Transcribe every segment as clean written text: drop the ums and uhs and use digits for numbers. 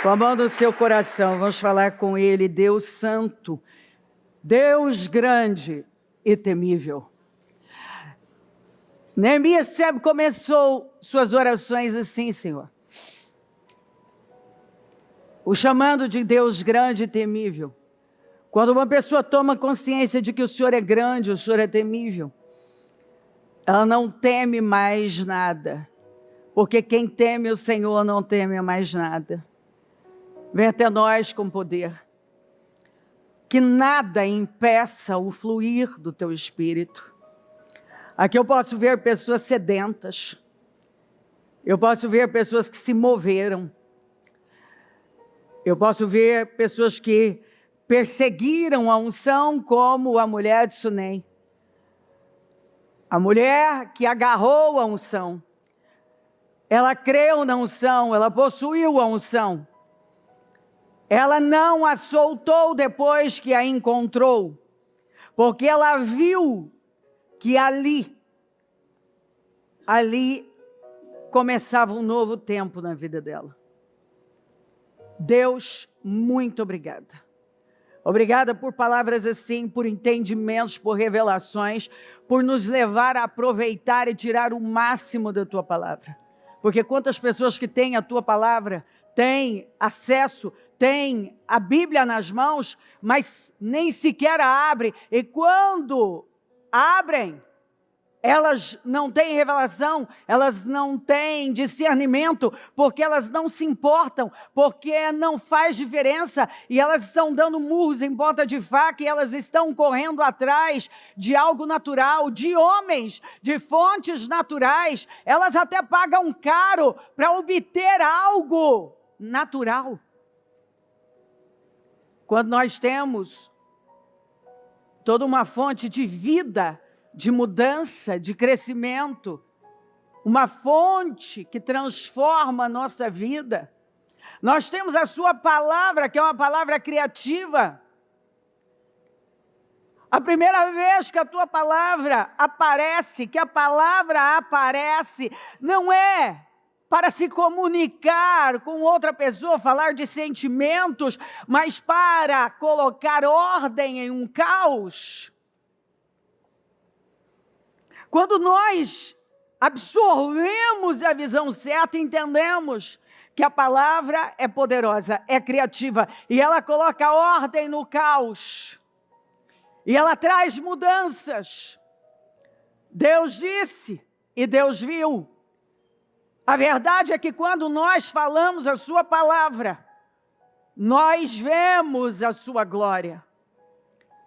Com a mão no seu coração, vamos falar com Ele, Deus Santo, Deus grande e temível. Neemias sempre começou suas orações assim, Senhor, o chamando de Deus grande e temível. Quando uma pessoa toma consciência de que o Senhor é grande, o Senhor é temível, ela não teme mais nada, porque quem teme o Senhor não teme mais nada. Vem até nós com poder, que nada impeça o fluir do teu Espírito. Aqui eu posso ver pessoas sedentas, eu posso ver pessoas que se moveram, eu posso ver pessoas que perseguiram a unção, como a mulher de Sunem, a mulher que agarrou a unção, ela creu na unção, ela possuiu a unção, ela não a soltou depois que a encontrou, porque ela viu que ali começava um novo tempo na vida dela. Deus, muito obrigada. Obrigada por palavras assim, por entendimentos, por revelações, por nos levar a aproveitar e tirar o máximo da tua palavra. Porque quantas pessoas que têm a tua palavra, têm acesso, têm a Bíblia nas mãos, mas nem sequer a abrem. E quando abrem, elas não têm revelação, elas não têm discernimento, porque elas não se importam, porque não faz diferença, e elas estão dando murros em ponta de faca, e elas estão correndo atrás de algo natural, de homens, de fontes naturais. Elas até pagam caro para obter algo natural. Quando nós temos toda uma fonte de vida, de mudança, de crescimento, uma fonte que transforma a nossa vida. Nós temos a sua palavra, que é uma palavra criativa. A primeira vez que a tua palavra aparece, que a palavra aparece, não é para se comunicar com outra pessoa, falar de sentimentos, mas para colocar ordem em um caos. Quando nós absorvemos a visão certa, entendemos que a palavra é poderosa, é criativa, e ela coloca ordem no caos, e ela traz mudanças. Deus disse e Deus viu. A verdade é que quando nós falamos a sua palavra, nós vemos a sua glória.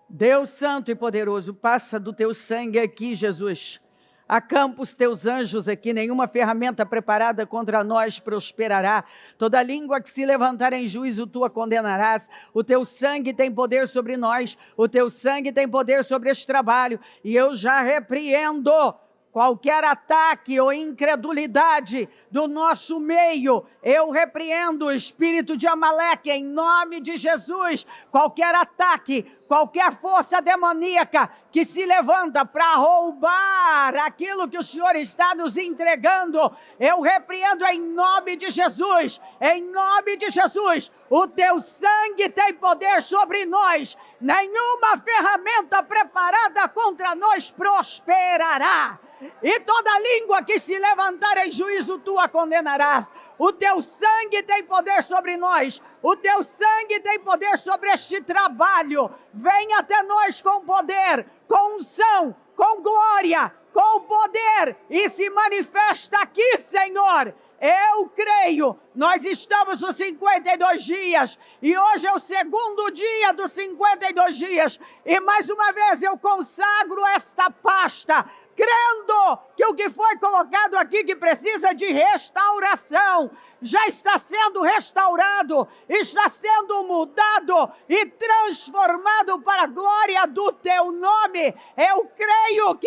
Deus Santo e Poderoso, passa do teu sangue aqui, Jesus. Acampa os teus anjos aqui, nenhuma ferramenta preparada contra nós prosperará. Toda língua que se levantar em juízo, tu a condenarás. O teu sangue tem poder sobre nós, o teu sangue tem poder sobre este trabalho. E eu já repreendo qualquer ataque ou incredulidade do nosso meio. Eu repreendo o espírito de Amaleque em nome de Jesus. Qualquer ataque, qualquer força demoníaca que se levanta para roubar aquilo que o Senhor está nos entregando, eu repreendo em nome de Jesus. Em nome de Jesus, o teu sangue tem poder sobre nós. Nenhuma ferramenta preparada contra nós prosperará. E toda língua que se levantar em juízo, tu a condenarás. O teu sangue tem poder sobre nós. O teu sangue tem poder sobre este trabalho. Vem até nós com poder, com unção, com glória, com poder. E se manifesta aqui, Senhor. Eu creio, nós estamos nos 52 dias, e hoje é o segundo dia dos 52 dias, e mais uma vez eu consagro esta pasta, crendo que o que foi colocado aqui que precisa de restauração, já está sendo restaurado, está sendo mudado e transformado para a glória do teu nome. Eu creio,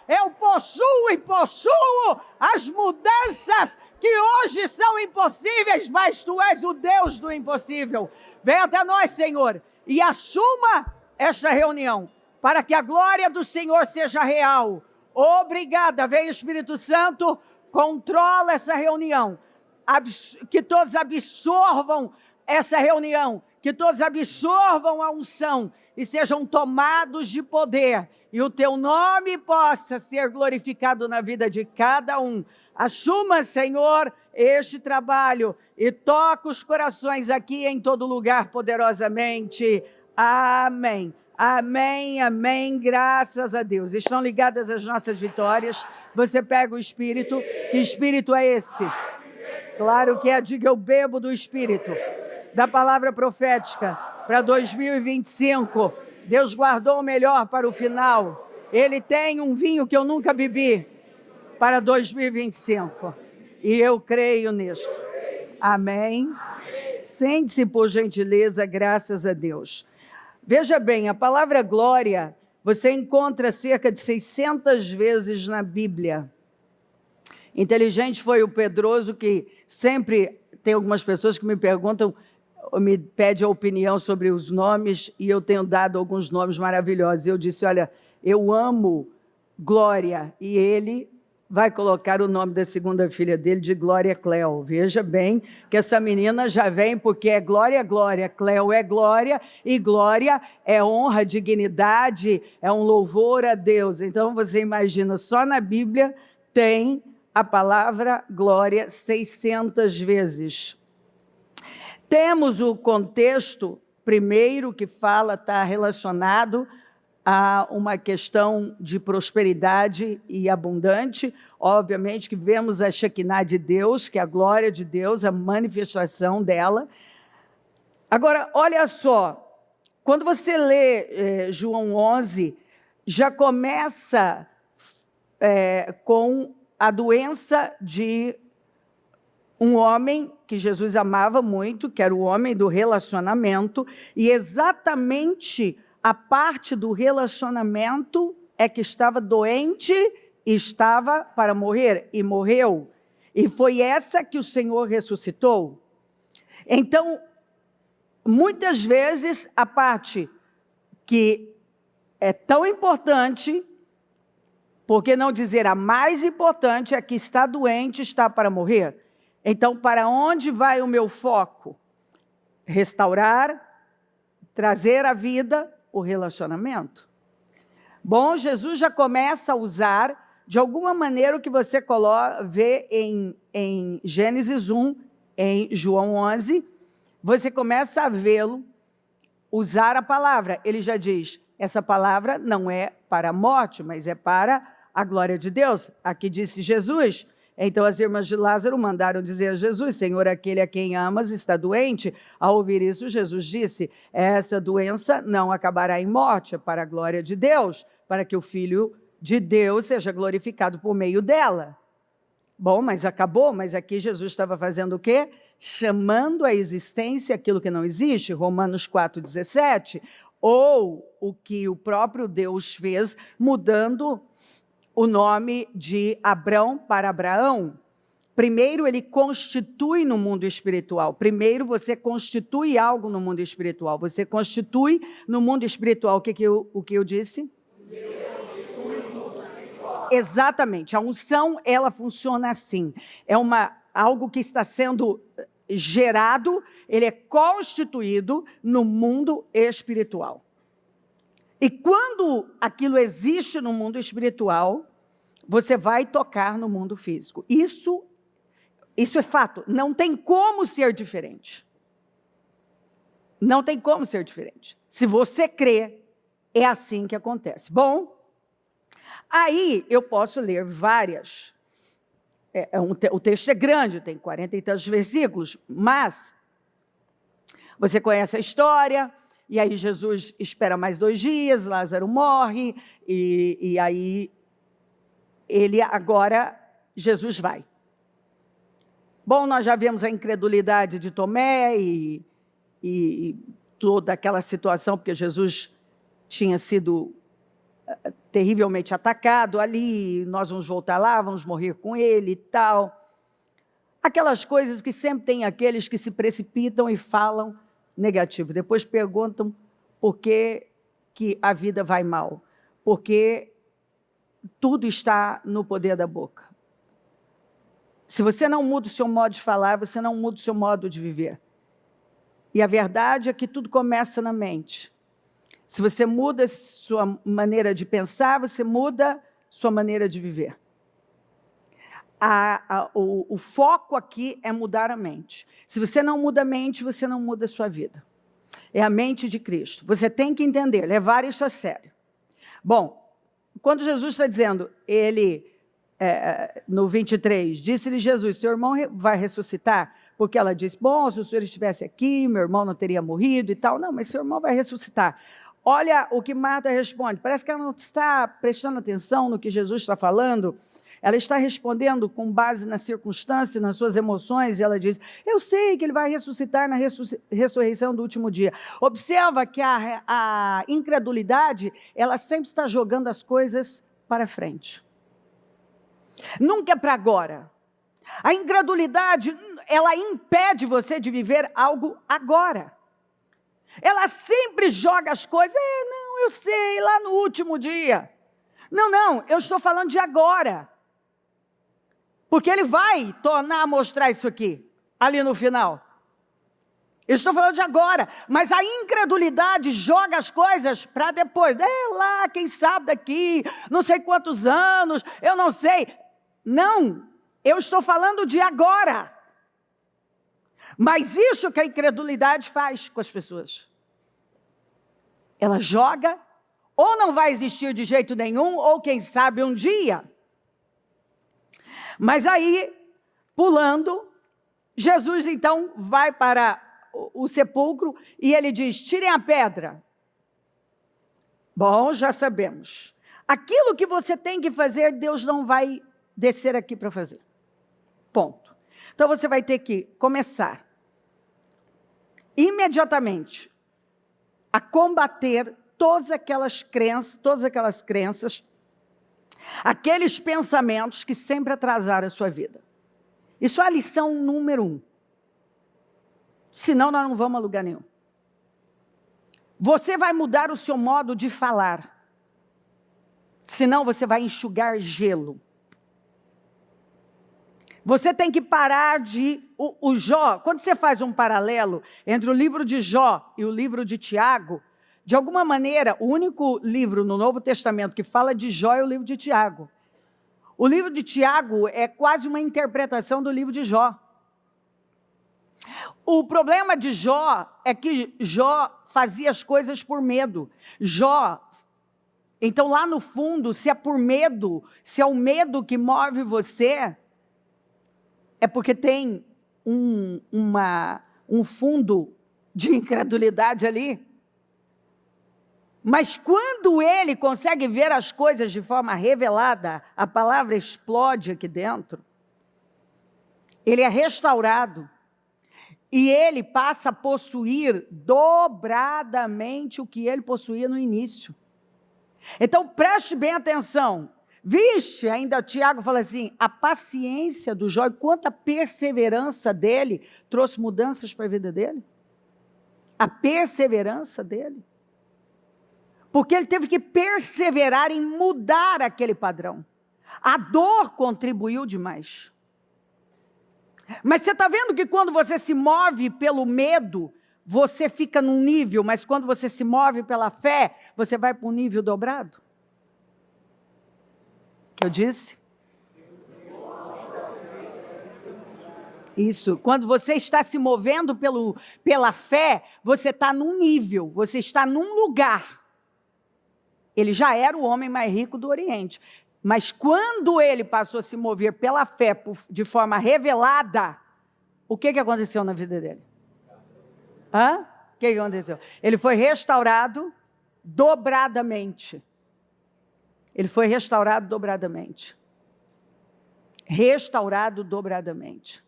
eu possuo e possuo as mudanças que hoje são impossíveis, mas tu és o Deus do impossível. Vem até nós, Senhor, e assuma esta reunião, para que a glória do Senhor seja real. Obrigada, vem Espírito Santo, controla essa reunião, que todos absorvam essa reunião, que todos absorvam a unção e sejam tomados de poder, e o teu nome possa ser glorificado na vida de cada um. Assuma, Senhor, este trabalho e toca os corações aqui em todo lugar poderosamente. Amém. Amém, amém, graças a Deus. Estão ligadas as nossas vitórias. Você pega o Espírito. Que Espírito é esse? Claro que é, diga, eu bebo do Espírito, da palavra profética para 2025. Deus guardou o melhor para o final. Ele tem um vinho que eu nunca bebi para 2025. E eu creio nisto. Amém. Sente-se, por gentileza, graças a Deus. Veja bem, a palavra glória, você encontra cerca de 600 vezes na Bíblia. Inteligente foi o Pedroso, que sempre tem algumas pessoas que me perguntam, me pedem a opinião sobre os nomes, e eu tenho dado alguns nomes maravilhosos. Eu disse, olha, eu amo Glória, e ele vai colocar o nome da segunda filha dele de Glória Cleo. Veja bem que essa menina já vem porque é Glória, Glória, Cleo é Glória, e Glória é honra, dignidade, é um louvor a Deus. Então você imagina, só na Bíblia tem a palavra glória 600 vezes. Temos o contexto primeiro que fala, está relacionado a uma questão de prosperidade e abundante. Obviamente que vemos a Shekinah de Deus, que é a glória de Deus, a manifestação dela. Agora, olha só, quando você lê João 11, já começa com a doença de um homem que Jesus amava muito, que era o homem do relacionamento, e exatamente a parte do relacionamento é que estava doente e estava para morrer, e morreu. E foi essa que o Senhor ressuscitou. Então, muitas vezes, a parte que é tão importante, por que não dizer a mais importante, é que está doente, está para morrer. Então, para onde vai o meu foco? Restaurar, trazer à vida o relacionamento. Bom, Jesus já começa a usar, de alguma maneira, o que você vê em Gênesis 1, em João 11, você começa a vê-lo usar a palavra. Ele já diz, essa palavra não é para a morte, mas é para a glória de Deus. Aqui disse Jesus. Então as irmãs de Lázaro mandaram dizer a Jesus, Senhor, aquele a quem amas está doente. Ao ouvir isso, Jesus disse, essa doença não acabará em morte, é para a glória de Deus, para que o Filho de Deus seja glorificado por meio dela. Bom, mas acabou, mas aqui Jesus estava fazendo o quê? Chamando à existência aquilo que não existe, Romanos 4,17, ou o que o próprio Deus fez, mudando o nome de Abrão para Abraão. Primeiro, ele constitui no mundo espiritual. Primeiro, você constitui algo no mundo espiritual. Você constitui no mundo espiritual. O que eu disse? Exatamente. A unção, ela funciona assim. É algo que está sendo gerado, ele é constituído no mundo espiritual. E quando aquilo existe no mundo espiritual, você vai tocar no mundo físico. Isso é fato. Não tem como ser diferente. Não tem como ser diferente. Se você crê, é assim que acontece. Bom, aí eu posso ler várias. O texto é grande, tem 40 e tantos versículos, mas você conhece a história. E aí Jesus espera mais 2 dias, Lázaro morre, e aí Jesus vai. Bom, nós já vemos a incredulidade de Tomé e toda aquela situação, porque Jesus tinha sido terrivelmente atacado ali, nós vamos voltar lá, vamos morrer com ele e tal. Aquelas coisas que sempre tem aqueles que se precipitam e falam negativo. Depois perguntam por que a vida vai mal. Porque tudo está no poder da boca. Se você não muda o seu modo de falar, você não muda o seu modo de viver. E a verdade é que tudo começa na mente. Se você muda sua maneira de pensar, você muda sua maneira de viver. O foco aqui é mudar a mente. Se você não muda a mente, você não muda a sua vida. É a mente de Cristo. Você tem que entender, levar isso a sério. Bom, quando Jesus está dizendo, no 23, disse-lhe Jesus, seu irmão vai ressuscitar? Porque ela disse, bom, se o senhor estivesse aqui, meu irmão não teria morrido e tal. Não, mas seu irmão vai ressuscitar. Olha o que Marta responde. Parece que ela não está prestando atenção no que Jesus está falando. Ela está respondendo com base na circunstância, nas suas emoções, e ela diz, eu sei que ele vai ressuscitar na ressurreição do último dia. Observa que a incredulidade, ela sempre está jogando as coisas para frente. Nunca é para agora. A incredulidade, ela impede você de viver algo agora. Ela sempre joga as coisas, não, eu sei, lá no último dia. Não, eu estou falando de agora. Porque ele vai tornar a mostrar isso aqui, ali no final. Eu estou falando de agora, mas a incredulidade joga as coisas para depois. Lá, quem sabe daqui, não sei quantos anos, eu não sei. Não, eu estou falando de agora. Mas isso que a incredulidade faz com as pessoas. Ela joga, ou não vai existir de jeito nenhum, ou quem sabe um dia. Mas aí, pulando, Jesus então vai para o sepulcro e ele diz, tirem a pedra. Bom, já sabemos. Aquilo que você tem que fazer, Deus não vai descer aqui para fazer. Ponto. Então você vai ter que começar imediatamente a combater todas aquelas crenças, aqueles pensamentos que sempre atrasaram a sua vida. Isso é a lição número 1. Senão nós não vamos a lugar nenhum. Você vai mudar o seu modo de falar. Senão você vai enxugar gelo. Você tem que parar de... O Jó, quando você faz um paralelo entre o livro de Jó e o livro de Tiago, de alguma maneira, o único livro no Novo Testamento que fala de Jó é o livro de Tiago. O livro de Tiago é quase uma interpretação do livro de Jó. O problema de Jó é que Jó fazia as coisas por medo. Então lá no fundo, se é por medo, se é o medo que move você, é porque tem um fundo de incredulidade ali. Mas quando ele consegue ver as coisas de forma revelada, a palavra explode aqui dentro, ele é restaurado e ele passa a possuir dobradamente o que ele possuía no início. Então preste bem atenção. Vixe, ainda Tiago fala assim, a paciência do Jó, quanta perseverança dele trouxe mudanças para a vida dele. A perseverança dele. Porque ele teve que perseverar em mudar aquele padrão. A dor contribuiu demais. Mas você está vendo que quando você se move pelo medo, você fica num nível, mas quando você se move pela fé, você vai para um nível dobrado? Que eu disse? Isso, quando você está se movendo pela fé, você está num nível, você está num lugar. Ele já era o homem mais rico do Oriente, mas quando ele passou a se mover pela fé de forma revelada, o que aconteceu na vida dele? O que aconteceu? Ele foi restaurado dobradamente. Ele foi restaurado dobradamente. Restaurado dobradamente.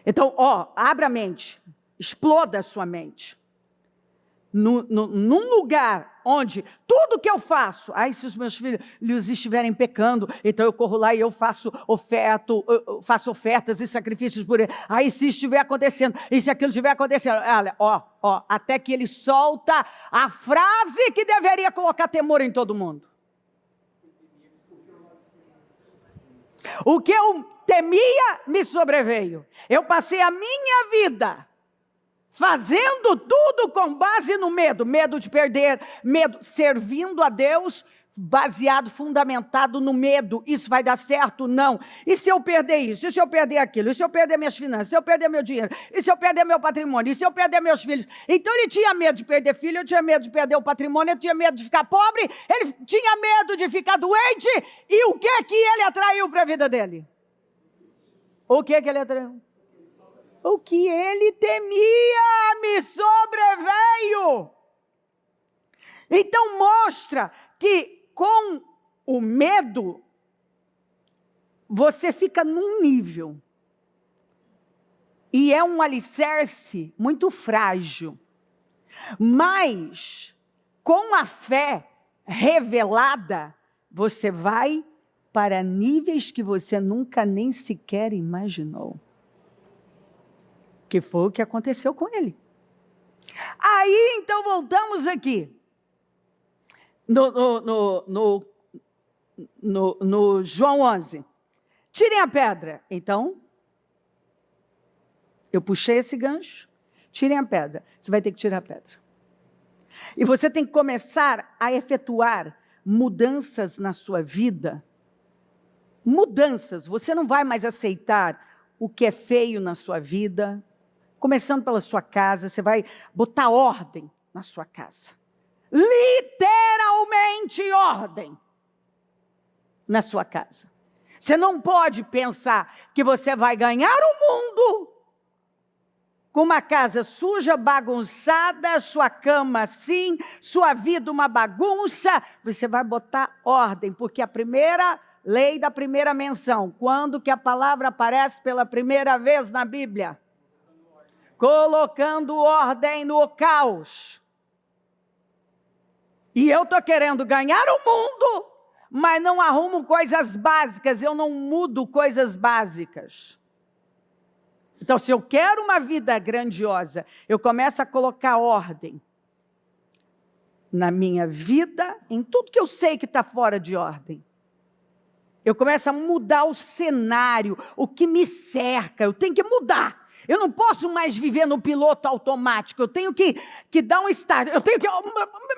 Então, abra a mente, exploda a sua mente. Num lugar onde tudo que eu faço, se os meus filhos estiverem pecando, então eu corro lá e eu faço ofertas e sacrifícios por ele. Se estiver acontecendo, e se aquilo estiver acontecendo, olha, até que ele solta a frase que deveria colocar temor em todo mundo. temia me sobreveio. Eu passei a minha vida fazendo tudo com base no medo. Medo de perder, medo, servindo a Deus, baseado, fundamentado no medo. Isso vai dar certo? Não. E se eu perder isso? E se eu perder aquilo? E se eu perder minhas finanças? E se eu perder meu dinheiro? E se eu perder meu patrimônio? E se eu perder meus filhos? Então ele tinha medo de perder filho, ele tinha medo de perder o patrimônio, ele tinha medo de ficar pobre, ele tinha medo de ficar doente. E o que é que ele atraiu para a vida dele? O que é que ele atraiu? O que ele temia me sobreveio. Então mostra que com o medo, você fica num nível. E é um alicerce muito frágil. Mas, com a fé revelada, você vai para níveis que você nunca nem sequer imaginou. Que foi o que aconteceu com ele. Aí, então, voltamos aqui. No João 11. Tirem a pedra. Então, eu puxei esse gancho. Tirem a pedra. Você vai ter que tirar a pedra. E você tem que começar a efetuar mudanças na sua vida. Mudanças. Você não vai mais aceitar o que é feio na sua vida. Começando pela sua casa, você vai botar ordem na sua casa. Literalmente ordem na sua casa. Você não pode pensar que você vai ganhar o mundo com uma casa suja, bagunçada, sua cama assim, sua vida uma bagunça. Você vai botar ordem, porque a primeira lei da primeira menção, quando que a palavra aparece pela primeira vez na Bíblia? Colocando ordem no caos. E eu estou querendo ganhar o mundo, mas não arrumo coisas básicas, eu não mudo coisas básicas. Então, se eu quero uma vida grandiosa, eu começo a colocar ordem na minha vida, em tudo que eu sei que está fora de ordem. Eu começo a mudar o cenário, o que me cerca, eu tenho que mudar. Eu não posso mais viver no piloto automático, eu tenho que dar um start, eu tenho que,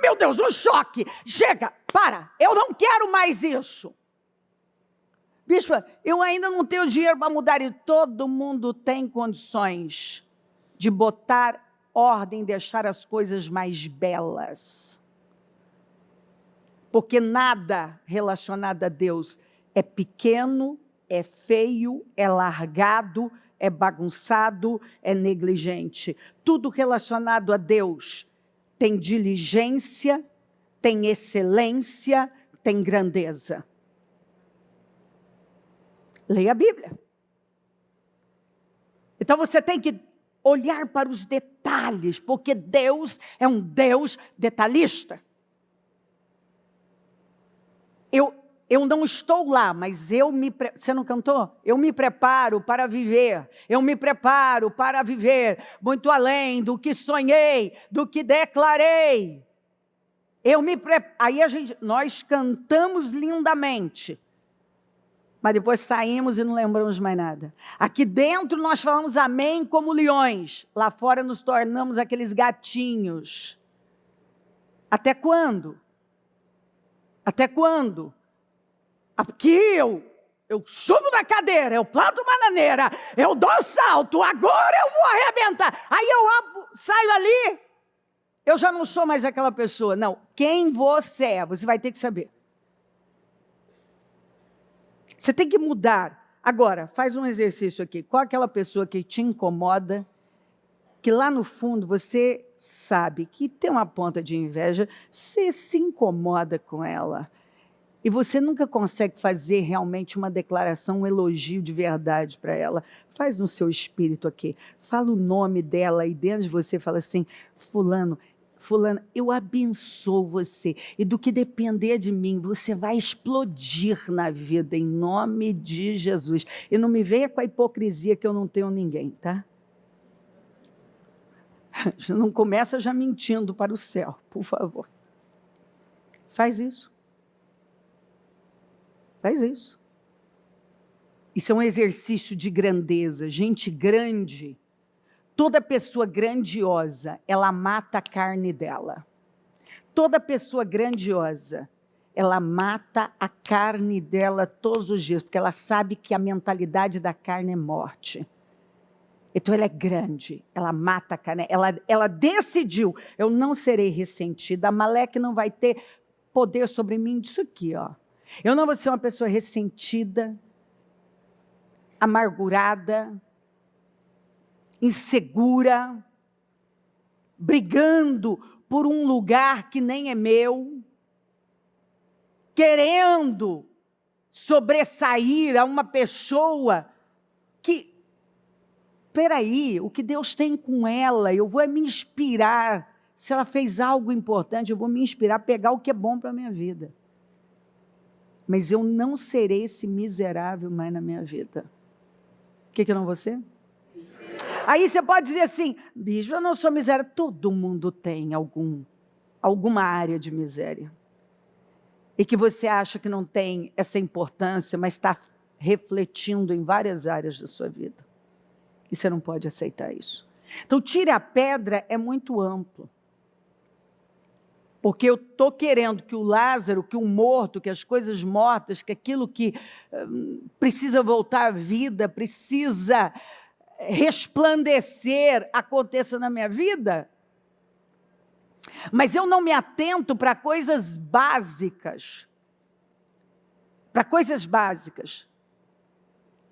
meu Deus, um choque, chega, para, eu não quero mais isso. Bispo, eu ainda não tenho dinheiro para mudar, e todo mundo tem condições de botar ordem, deixar as coisas mais belas. Porque nada relacionado a Deus é pequeno, é feio, é largado, é bagunçado, é negligente. Tudo relacionado a Deus tem diligência, tem excelência, tem grandeza. Leia a Bíblia. Então você tem que olhar para os detalhes, porque Deus é um Deus detalhista. Eu não estou lá, mas você não cantou? Eu me preparo para viver, eu me preparo para viver muito além do que sonhei, do que declarei. Aí nós cantamos lindamente, mas depois saímos e não lembramos mais nada. Aqui dentro nós falamos amém como leões, lá fora nos tornamos aqueles gatinhos. Até quando? Até quando? Aqui eu subo na cadeira, eu planto bananeira, eu dou salto, agora eu vou arrebentar. Aí eu saio ali, eu já não sou mais aquela pessoa. Não, quem você é, você vai ter que saber. Você tem que mudar. Agora, faz um exercício aqui. Qual é aquela pessoa que te incomoda, que lá no fundo você sabe que tem uma ponta de inveja, você se incomoda com ela. E você nunca consegue fazer realmente uma declaração, um elogio de verdade para ela. Faz no seu espírito aqui. Fala o nome dela aí dentro de você. Fala assim, fulana, eu abençoo você. E do que depender de mim, você vai explodir na vida, em nome de Jesus. E não me venha com a hipocrisia que eu não tenho ninguém, tá? Não começa já mentindo para o céu, por favor. Faz isso. Faz isso. Isso é um exercício de grandeza. Gente grande, toda pessoa grandiosa, ela mata a carne dela. Toda pessoa grandiosa, ela mata a carne dela todos os dias, porque ela sabe que a mentalidade da carne é morte. Então ela é grande, ela mata a carne, ela decidiu, eu não serei ressentida, Amaleque não vai ter poder sobre mim disso aqui, ó. Eu não vou ser uma pessoa ressentida, amargurada, insegura, brigando por um lugar que nem é meu, querendo sobressair a uma pessoa que, peraí, o que Deus tem com ela, eu vou me inspirar, se ela fez algo importante, eu vou me inspirar a pegar o que é bom para a minha vida. Mas eu não serei esse miserável mais na minha vida. O que eu não vou ser? Aí você pode dizer assim, bicho, eu não sou miséria. Todo mundo tem alguma área de miséria. E que você acha que não tem essa importância, mas está refletindo em várias áreas da sua vida. E você não pode aceitar isso. Então, tire a pedra é muito amplo. Porque eu estou querendo que o Lázaro, que o morto, que as coisas mortas, que aquilo que precisa voltar à vida, precisa resplandecer, aconteça na minha vida. Mas eu não me atento para coisas básicas. Para coisas básicas.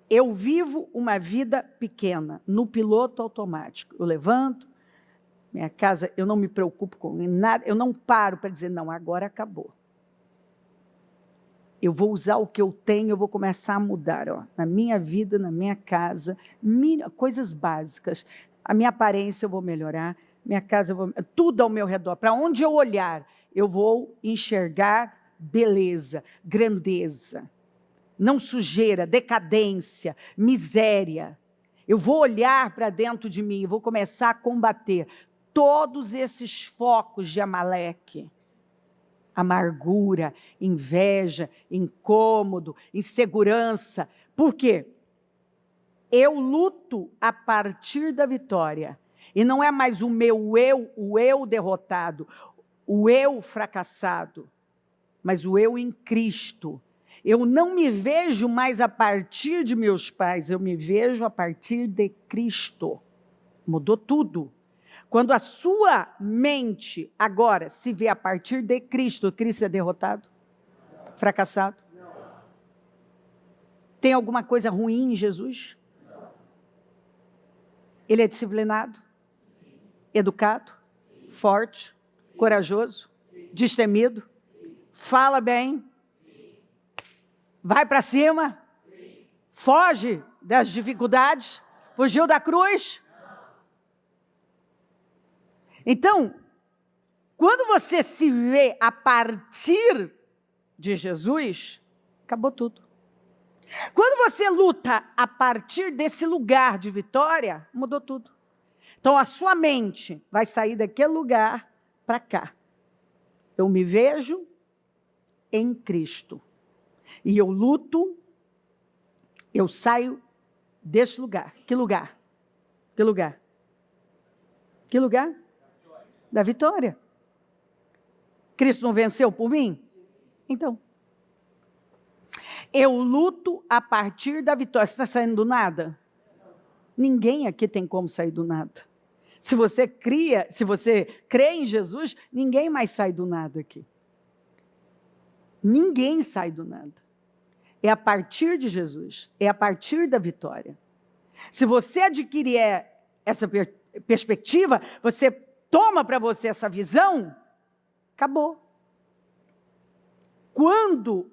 Eu vivo uma vida pequena, no piloto automático. Eu levanto, minha casa, eu não me preocupo com nada, eu não paro para dizer, não, agora acabou. Eu vou usar o que eu tenho, eu vou começar a mudar, ó, na minha vida, na minha casa, coisas básicas. A minha aparência eu vou melhorar, minha casa, tudo ao meu redor. Para onde eu olhar, eu vou enxergar beleza, grandeza, não sujeira, decadência, miséria. Eu vou olhar para dentro de mim, eu vou começar a combater todos esses focos de Amaleque. Amargura, inveja, incômodo, insegurança. Por quê? Eu luto a partir da vitória. E não é mais o eu derrotado, o eu fracassado, mas o eu em Cristo. Eu não me vejo mais a partir de meus pais, eu me vejo a partir de Cristo. Mudou tudo. Quando a sua mente agora se vê a partir de Cristo, Cristo é derrotado? Fracassado? Tem alguma coisa ruim em Jesus? Ele é disciplinado? Educado? Forte? Corajoso? Destemido? Fala bem? Vai para cima? Foge das dificuldades? Fugiu da cruz? Então, quando você se vê a partir de Jesus, acabou tudo. Quando você luta a partir desse lugar de vitória, mudou tudo. Então, a sua mente vai sair daquele lugar para cá. Eu me vejo em Cristo. E eu luto, eu saio desse lugar. Que lugar? Que lugar? Que lugar? Da vitória. Cristo não venceu por mim? Então, eu luto a partir da vitória. Você está saindo do nada? Ninguém aqui tem como sair do nada. Se você crê em Jesus, ninguém mais sai do nada aqui. Ninguém sai do nada. É a partir de Jesus, é a partir da vitória. Se você adquirir essa perspectiva, você toma para você essa visão, acabou. Quando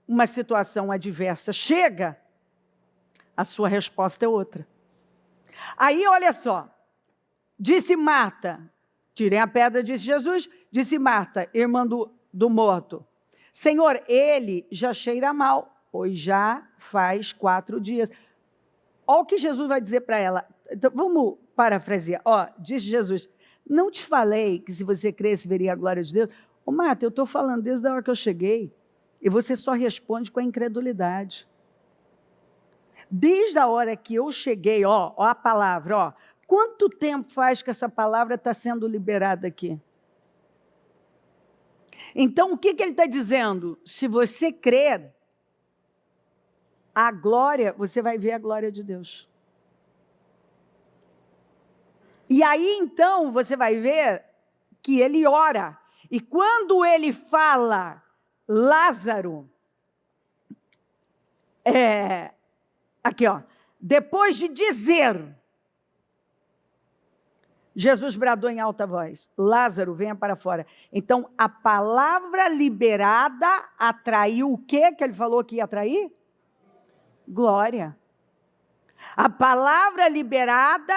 uma situação adversa chega, a sua resposta é outra. Aí, olha só, disse Marta, tirem a pedra, disse Jesus, disse Marta, irmã do morto, Senhor, ele já cheira mal, pois já faz 4 dias. Olha o que Jesus vai dizer para ela. Então, vamos parafrasear. Disse Jesus, não te falei que se você cresce, veria a glória de Deus? Ô Marta, eu estou falando desde a hora que eu cheguei, e você só responde com a incredulidade. Desde a hora que eu cheguei, ó a palavra, ó. Quanto tempo faz que essa palavra está sendo liberada aqui? Então, o que ele está dizendo? Se você crer, a glória, você vai ver a glória de Deus. E aí, então, você vai ver que ele ora. E quando ele fala, Lázaro, aqui, ó, depois de dizer, Jesus bradou em alta voz, Lázaro, venha para fora. Então, a palavra liberada atraiu o quê que ele falou que ia atrair? Glória. A palavra liberada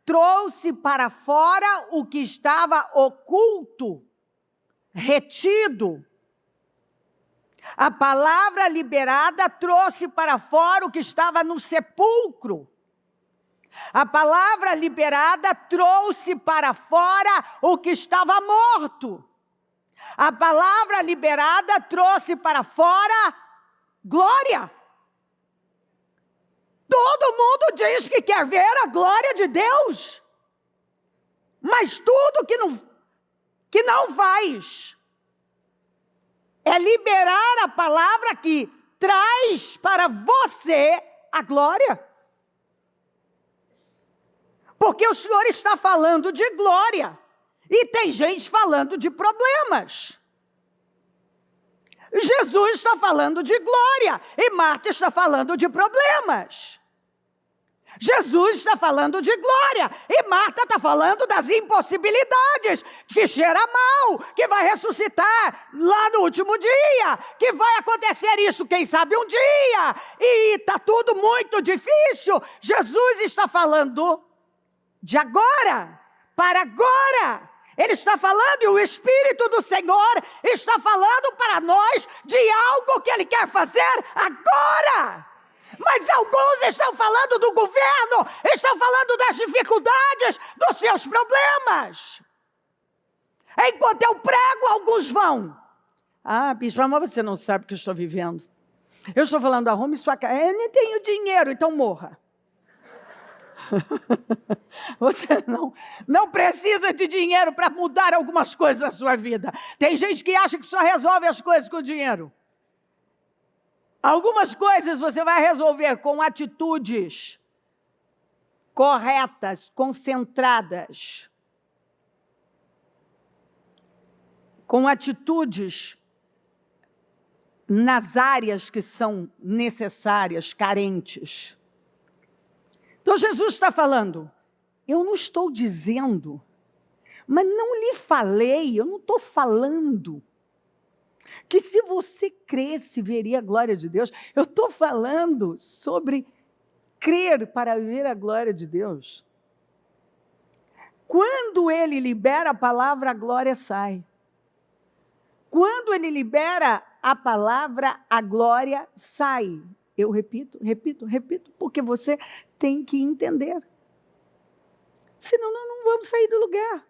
trouxe para fora o que estava oculto, retido. A palavra liberada trouxe para fora o que estava no sepulcro. A palavra liberada trouxe para fora o que estava morto. A palavra liberada trouxe para fora glória. Todo mundo diz que quer ver a glória de Deus, mas tudo que não faz é liberar a palavra que traz para você a glória. Porque o Senhor está falando de glória. E tem gente falando de problemas. Jesus está falando de glória. E Marta está falando de problemas. Jesus está falando de glória. E Marta está falando das impossibilidades. Que cheira mal. Que vai ressuscitar lá no último dia. Que vai acontecer isso, quem sabe, um dia. E está tudo muito difícil. Jesus está falando de agora, para agora. Ele está falando e o Espírito do Senhor está falando para nós de algo que Ele quer fazer agora. Mas alguns estão falando do governo, estão falando das dificuldades, dos seus problemas. Enquanto eu prego, alguns vão. Ah, bispo, mas você não sabe o que eu estou vivendo. Eu estou falando, arrume sua casa. Eu não tenho dinheiro, então morra. Você não precisa de dinheiro para mudar algumas coisas na sua vida. Tem gente que acha que só resolve as coisas com dinheiro. Algumas coisas você vai resolver com atitudes corretas, concentradas. Com atitudes nas áreas que são necessárias, carentes. Então Jesus está falando, eu não estou dizendo, mas não lhe falei, eu não estou falando, que se você cresce, veria a glória de Deus. Eu estou falando sobre crer para ver a glória de Deus. Quando Ele libera a palavra, a glória sai. Quando Ele libera a palavra, a glória sai. Eu repito, porque você tem que entender. Senão nós não vamos sair do lugar.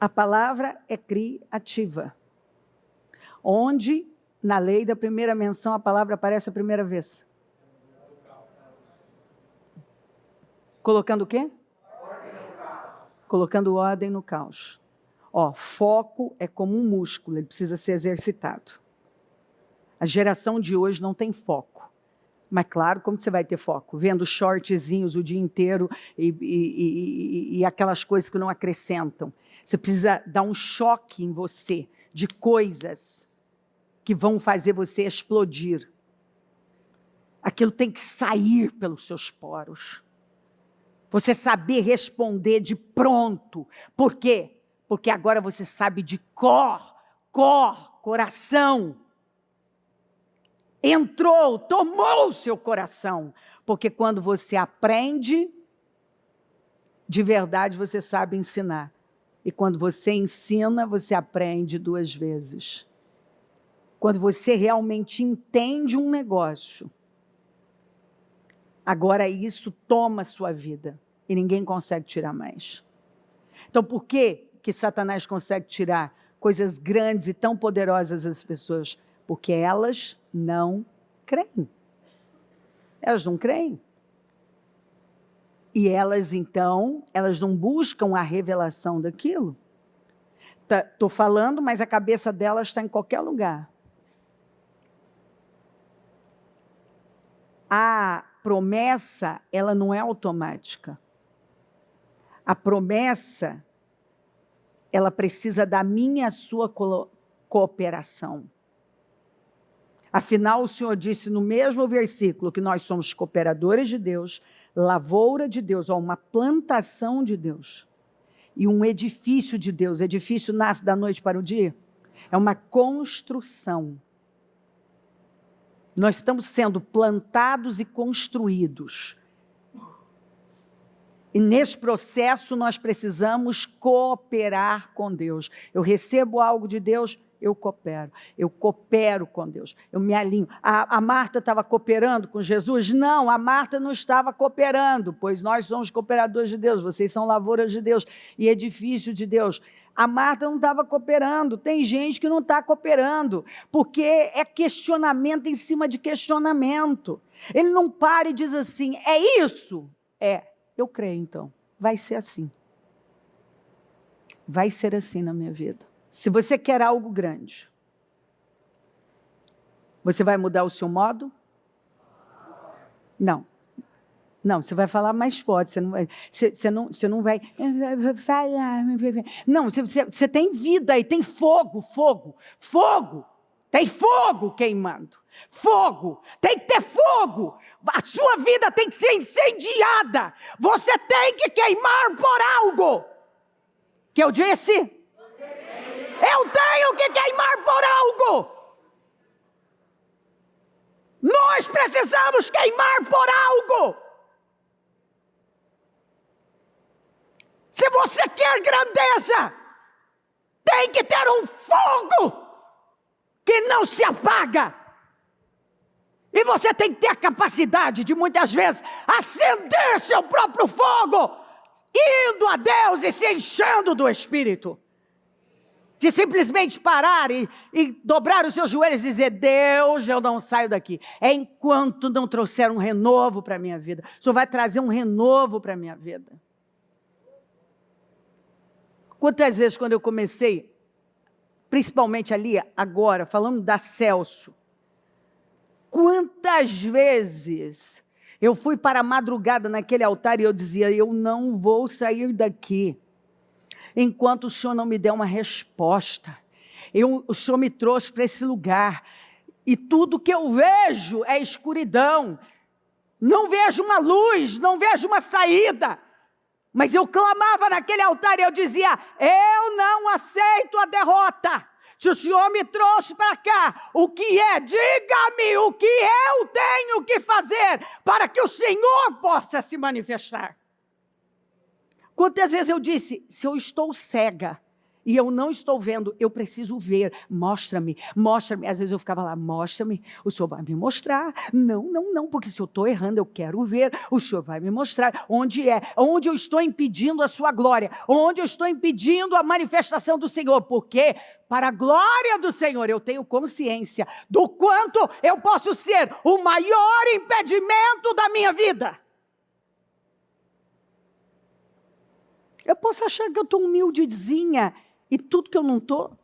A palavra é criativa. Onde, na lei da primeira menção, a palavra aparece a primeira vez? Colocando o quê? Colocando ordem no caos. Ó, foco é como um músculo, ele precisa ser exercitado. A geração de hoje não tem foco. Mas claro, como você vai ter foco? Vendo shortzinhos o dia inteiro e aquelas coisas que não acrescentam. Você precisa dar um choque em você de coisas que vão fazer você explodir. Aquilo tem que sair pelos seus poros. Você saber responder de pronto. Por quê? Porque agora você sabe de coração. Entrou, tomou o seu coração. Porque quando você aprende, de verdade você sabe ensinar. E quando você ensina, você aprende 2 vezes. Quando você realmente entende um negócio, agora isso toma a sua vida. E ninguém consegue tirar mais. Então por que Satanás consegue tirar coisas grandes e tão poderosas das pessoas? Porque elas não creem. Elas não creem. E elas, então, elas não buscam a revelação daquilo. Estou falando, mas a cabeça delas está em qualquer lugar. A promessa, ela não é automática. A promessa, ela precisa da minha e a sua cooperação. Afinal, o Senhor disse no mesmo versículo que nós somos cooperadores de Deus, lavoura de Deus, uma plantação de Deus. E um edifício de Deus. Edifício nasce da noite para o dia? É uma construção. Nós estamos sendo plantados e construídos. E nesse processo nós precisamos cooperar com Deus. Eu recebo algo de Deus, eu coopero com Deus, eu me alinho. A Marta estava cooperando com Jesus? Não, a Marta não estava cooperando, pois nós somos cooperadores de Deus, vocês são lavouras de Deus e edifício de Deus. A Marta não estava cooperando, tem gente que não está cooperando, porque é questionamento em cima de questionamento. Ele não para e diz assim, é isso? Eu creio então, vai ser assim. Vai ser assim na minha vida. Se você quer algo grande, você vai mudar o seu modo? Não. Não, você vai falar mais forte, você não vai falar. Não, você tem vida e tem fogo. Tem fogo queimando. Fogo, tem que ter fogo. A sua vida tem que ser incendiada. Você tem que queimar por algo. Que eu disse? Eu tenho que queimar por algo. Nós precisamos queimar por algo. Se você quer grandeza, tem que ter um fogo que não se apaga. E você tem que ter a capacidade de, muitas vezes, acender seu próprio fogo, indo a Deus e se enchendo do Espírito. De simplesmente parar e dobrar os seus joelhos e dizer, Deus, eu não saio daqui. É enquanto não trouxer um renovo para a minha vida. O Senhor vai trazer um renovo para a minha vida. Quantas vezes quando eu comecei, principalmente ali, agora, falando da Celso, quantas vezes eu fui para a madrugada naquele altar e eu dizia, eu não vou sair daqui enquanto o Senhor não me der uma resposta. O Senhor me trouxe para esse lugar e tudo que eu vejo é escuridão. Não vejo uma luz, não vejo uma saída. Mas eu clamava naquele altar e eu dizia, eu não aceito a derrota. Se o Senhor me trouxe para cá, o que é? Diga-me o que eu tenho que fazer para que o Senhor possa se manifestar. Quantas vezes eu disse, se eu estou cega e eu não estou vendo, eu preciso ver, mostra-me. Às vezes eu ficava lá, mostra-me, o Senhor vai me mostrar. Não, porque se eu estou errando, eu quero ver, o Senhor vai me mostrar onde eu estou impedindo a sua glória, onde eu estou impedindo a manifestação do Senhor, porque para a glória do Senhor eu tenho consciência do quanto eu posso ser o maior impedimento da minha vida. Eu posso achar que eu estou humildezinha e tudo que eu não estou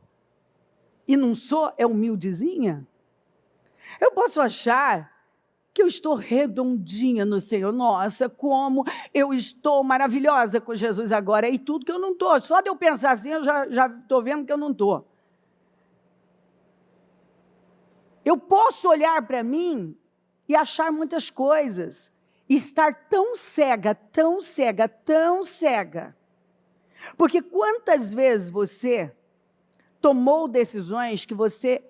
e não sou é humildezinha. Eu posso achar que eu estou redondinha no Senhor. Nossa, como eu estou maravilhosa com Jesus agora e tudo que eu não estou. Só de eu pensar assim, eu já estou vendo que eu não estou. Eu posso olhar para mim e achar muitas coisas. E estar tão cega. Porque quantas vezes você tomou decisões que você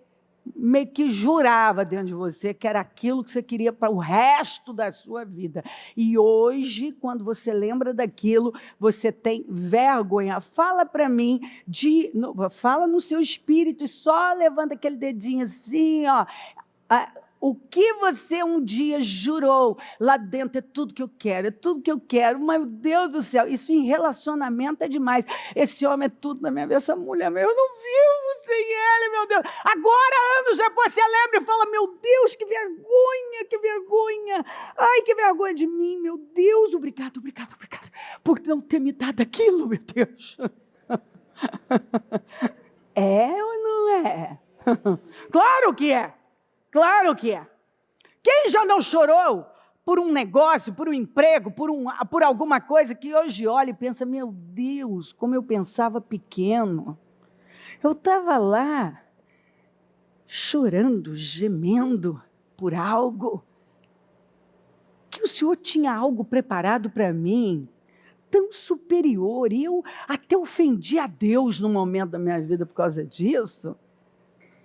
meio que jurava dentro de você que era aquilo que você queria para o resto da sua vida. E hoje, quando você lembra daquilo, você tem vergonha. Fala para mim, fala no seu espírito e só levanta aquele dedinho assim, ó. O que você um dia jurou lá dentro é tudo que eu quero, meu Deus do céu, isso em relacionamento é demais. Esse homem é tudo na minha vida, essa mulher, eu não vivo sem em ele, meu Deus. Agora, anos depois, você lembra e fala, meu Deus, que vergonha, que vergonha. Ai, que vergonha de mim, meu Deus. Obrigado, obrigado, obrigado por não ter me dado aquilo, meu Deus. É ou não é? Claro que é. Claro que é. Quem já não chorou por um negócio, por um emprego, por alguma coisa que hoje olha e pensa, meu Deus, como eu pensava pequeno. Eu estava lá chorando, gemendo por algo, que o Senhor tinha algo preparado para mim, tão superior, e eu até ofendi a Deus no momento da minha vida por causa disso.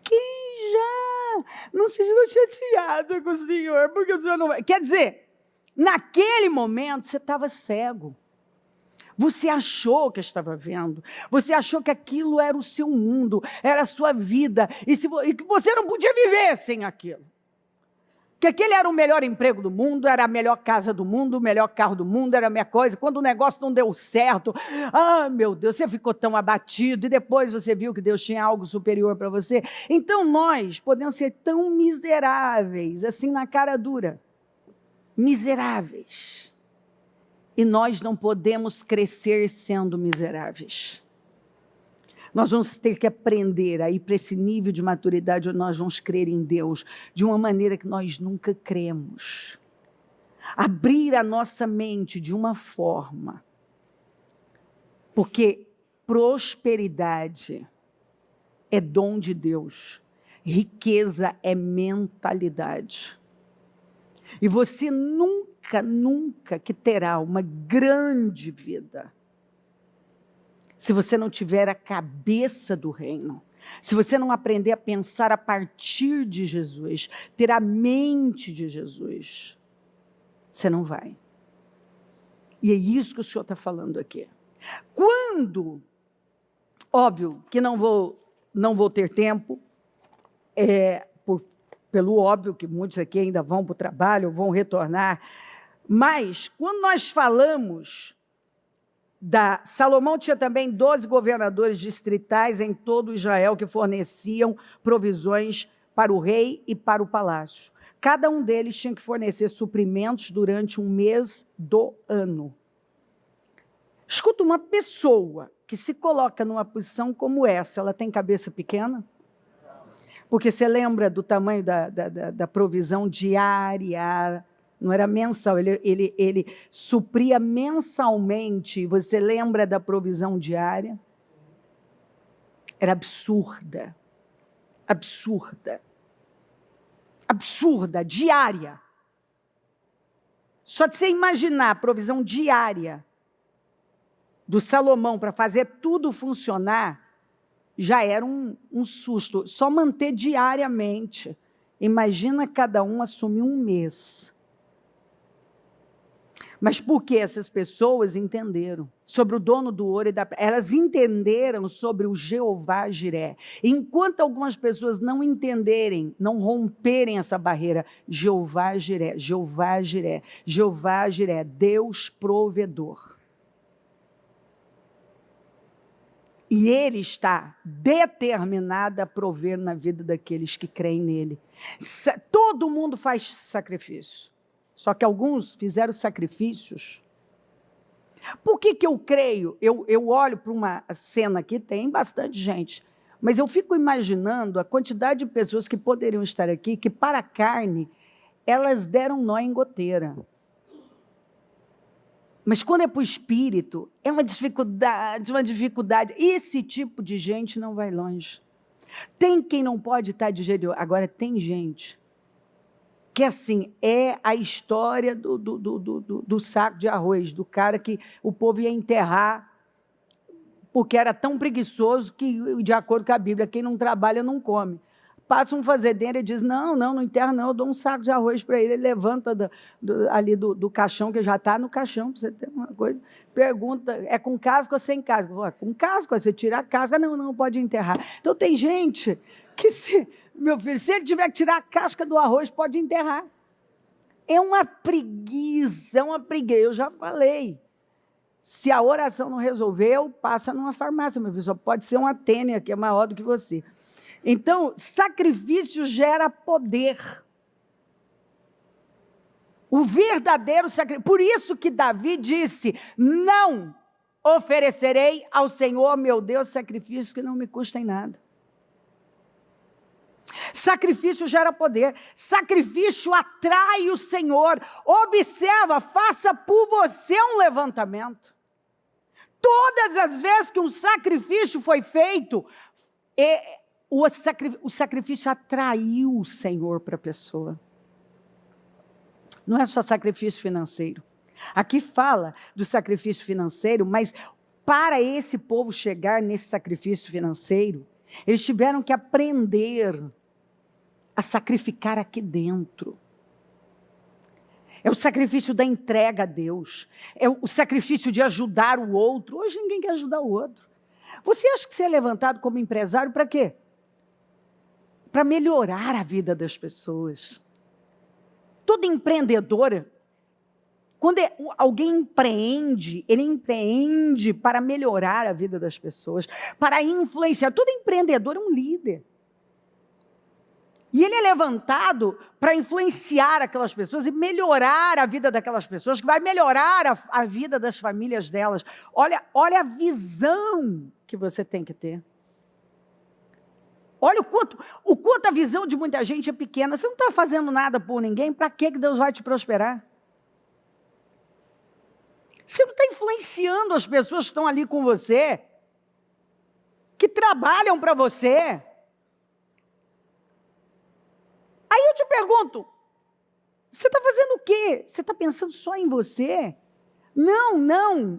Quem já não se sentiu chateado com o Senhor, porque o Senhor não vai... Quer dizer, naquele momento você estava cego. Você achou que estava vendo, você achou que aquilo era o seu mundo, era a sua vida, e que você não podia viver sem aquilo. Que aquele era o melhor emprego do mundo, era a melhor casa do mundo, o melhor carro do mundo, era a minha coisa. Quando o negócio não deu certo, meu Deus, você ficou tão abatido, e depois você viu que Deus tinha algo superior para você. Então nós podemos ser tão miseráveis, assim na cara dura, miseráveis. E nós não podemos crescer sendo miseráveis. Nós vamos ter que aprender a ir para esse nível de maturidade onde nós vamos crer em Deus de uma maneira que nós nunca cremos. Abrir a nossa mente de uma forma. Porque prosperidade é dom de Deus. Riqueza é mentalidade. E você nunca que terá uma grande vida se você não tiver a cabeça do reino, se você não aprender a pensar a partir de Jesus, ter a mente de Jesus, você não vai. E é isso que o Senhor está falando aqui. Quando, óbvio que não vou ter tempo, pelo óbvio que muitos aqui ainda vão para o trabalho, vão retornar, mas quando nós falamos Salomão tinha também 12 governadores distritais em todo Israel que forneciam provisões para o rei e para o palácio. Cada um deles tinha que fornecer suprimentos durante um mês do ano. Escuta, uma pessoa que se coloca numa posição como essa, ela tem cabeça pequena? Porque você lembra do tamanho da provisão diária, não era mensal, ele supria mensalmente. Você lembra da provisão diária? Era absurda, absurda, absurda, diária. Só de você imaginar a provisão diária do Salomão para fazer tudo funcionar, já era um susto. Só manter diariamente. Imagina cada um assumir um mês. Mas por que essas pessoas entenderam sobre o dono do ouro e da prata? Elas entenderam sobre o Jeová Jiré. Enquanto algumas pessoas não entenderem, não romperem essa barreira, Jeová Jiré, Jeová Jiré, Jeová Jiré, Deus provedor. E Ele está determinado a prover na vida daqueles que creem nele. Todo mundo faz sacrifício. Só que alguns fizeram sacrifícios. Por que eu creio? Eu olho para uma cena aqui, tem bastante gente, mas eu fico imaginando a quantidade de pessoas que poderiam estar aqui, que para a carne, elas deram nó em goteira. Mas quando é para o espírito, é uma dificuldade. Esse tipo de gente não vai longe. Tem quem não pode estar de jeito. Agora, tem gente que, assim, é a história do saco de arroz, do cara que o povo ia enterrar, porque era tão preguiçoso que, de acordo com a Bíblia, quem não trabalha não come. Passa um fazendeiro e diz, não enterra não, eu dou um saco de arroz para ele, ele levanta ali do caixão, que já está no caixão, para você ter uma coisa, pergunta, é com casca ou sem casca? Com casca, você tira a casca, não pode enterrar. Então tem gente que, meu filho, se ele tiver que tirar a casca do arroz, pode enterrar. É uma preguiça, eu já falei. Se a oração não resolveu, passa numa farmácia, meu filho. Só pode ser uma tênia que é maior do que você. Então, sacrifício gera poder. O verdadeiro sacrifício. Por isso que Davi disse: não oferecerei ao Senhor, meu Deus, sacrifícios que não me custem nada. Sacrifício gera poder. Sacrifício atrai o Senhor. Observa, faça por você um levantamento. Todas as vezes que um sacrifício foi feito, o sacrifício atraiu o Senhor para a pessoa. Não é só sacrifício financeiro. Aqui fala do sacrifício financeiro, mas para esse povo chegar nesse sacrifício financeiro, eles tiveram que aprender a sacrificar aqui dentro. É o sacrifício da entrega a Deus. É o sacrifício de ajudar o outro. Hoje ninguém quer ajudar o outro. Você acha que você é levantado como empresário para quê? Para melhorar a vida das pessoas. Todo empreendedor, quando alguém empreende, ele empreende para melhorar a vida das pessoas, para influenciar. Todo empreendedor é um líder. E ele é levantado para influenciar aquelas pessoas e melhorar a vida daquelas pessoas, que vai melhorar a vida das famílias delas. Olha a visão que você tem que ter. Olha o quanto a visão de muita gente é pequena. Você não está fazendo nada por ninguém, para que Deus vai te prosperar? Você não está influenciando as pessoas que estão ali com você, que trabalham para você. Aí eu te pergunto, você está fazendo o quê? Você está pensando só em você? Não,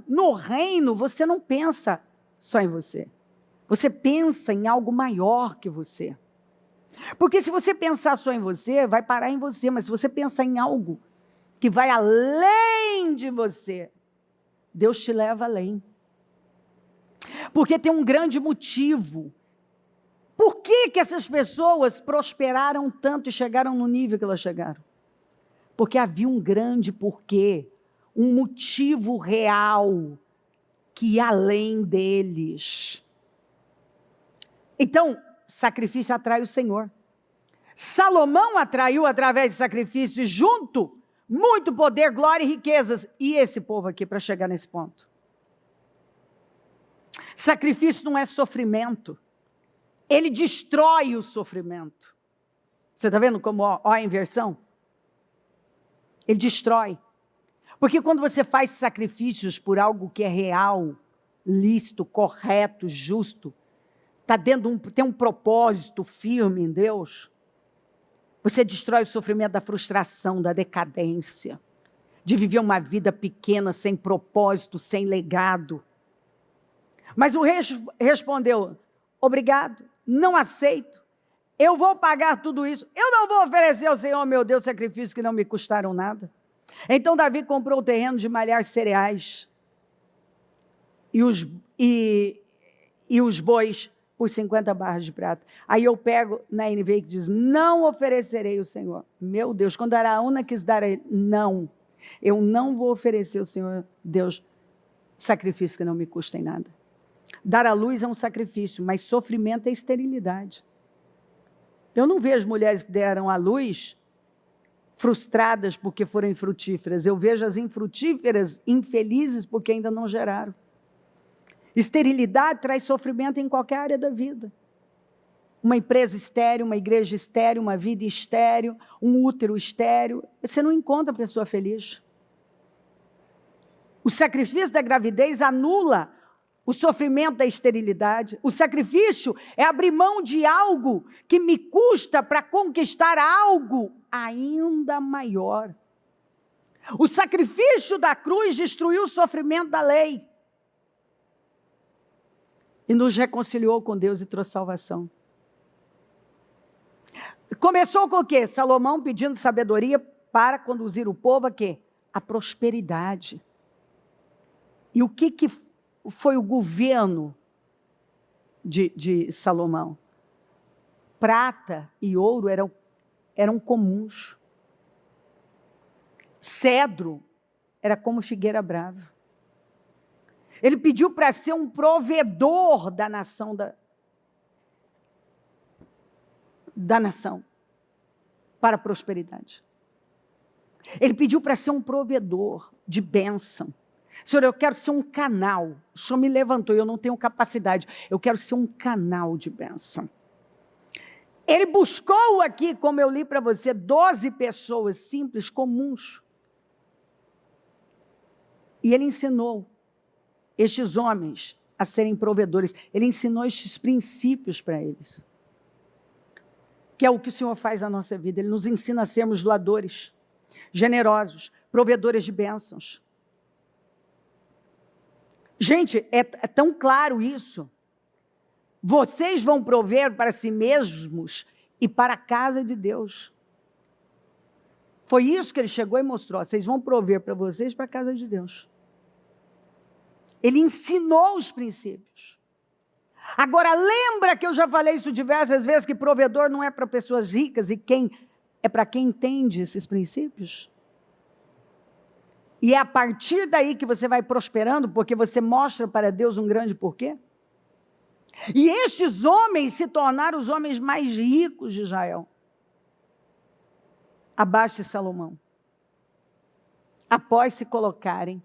no reino você não pensa só em você. Você pensa em algo maior que você. Porque se você pensar só em você, vai parar em você. Mas se você pensar em algo que vai além de você, Deus te leva além. Porque tem um grande motivo. Por que essas pessoas prosperaram tanto e chegaram no nível que elas chegaram? Porque havia um grande porquê, um motivo real que ia além deles. Então, sacrifício atrai o Senhor. Salomão atraiu através de sacrifício e junto muito poder, glória e riquezas. E esse povo aqui para chegar nesse ponto? Sacrifício não é sofrimento. Ele destrói o sofrimento. Você está vendo como ó a inversão? Ele destrói. Porque quando você faz sacrifícios por algo que é real, lícito, correto, justo, tem um propósito firme em Deus, você destrói o sofrimento da frustração, da decadência, de viver uma vida pequena, sem propósito, sem legado. Mas o rei respondeu: obrigado, não aceito, eu vou pagar tudo isso, eu não vou oferecer ao Senhor, meu Deus, sacrifícios que não me custaram nada. Então Davi comprou o terreno de malhar cereais e os bois por 50 barras de prata. Aí eu pego na NVI que diz: não oferecerei ao Senhor. Meu Deus, quando Araúna quis dar a ele, não, eu não vou oferecer ao Senhor, Deus, sacrifício que não me custem nada. Dar à luz é um sacrifício, mas sofrimento é esterilidade. Eu não vejo mulheres que deram à luz frustradas porque foram infrutíferas. Eu vejo as infrutíferas infelizes porque ainda não geraram. Esterilidade traz sofrimento em qualquer área da vida. Uma empresa estéril, uma igreja estéril, uma vida estéril, um útero estéril. Você não encontra a pessoa feliz. O sacrifício da gravidez anula o sofrimento da esterilidade. O sacrifício é abrir mão de algo que me custa para conquistar algo ainda maior. O sacrifício da cruz destruiu o sofrimento da lei e nos reconciliou com Deus e trouxe salvação. Começou com o quê? Salomão pedindo sabedoria para conduzir o povo a quê? A prosperidade. E o que foi o governo de Salomão? Prata e ouro eram comuns. Cedro era como figueira brava. Ele pediu para ser um provedor da nação, da nação, para a prosperidade. Ele pediu para ser um provedor de bênção. Senhor, eu quero ser um canal. O Senhor me levantou, eu não tenho capacidade. Eu quero ser um canal de bênção. Ele buscou aqui, como eu li para você, 12 pessoas simples, comuns. E ele ensinou estes homens a serem provedores. Ele ensinou estes princípios para eles. Que é o que o Senhor faz na nossa vida. Ele nos ensina a sermos doadores, generosos, provedores de bênçãos. Gente, é tão claro isso. Vocês vão prover para si mesmos e para a casa de Deus. Foi isso que ele chegou e mostrou. Vocês vão prover para vocês e para a casa de Deus. Ele ensinou os princípios. Agora, lembra que eu já falei isso diversas vezes, que provedor não é para pessoas ricas, e é para quem entende esses princípios? E é a partir daí que você vai prosperando, porque você mostra para Deus um grande porquê. E estes homens se tornaram os homens mais ricos de Israel, abaixo de Salomão, após se colocarem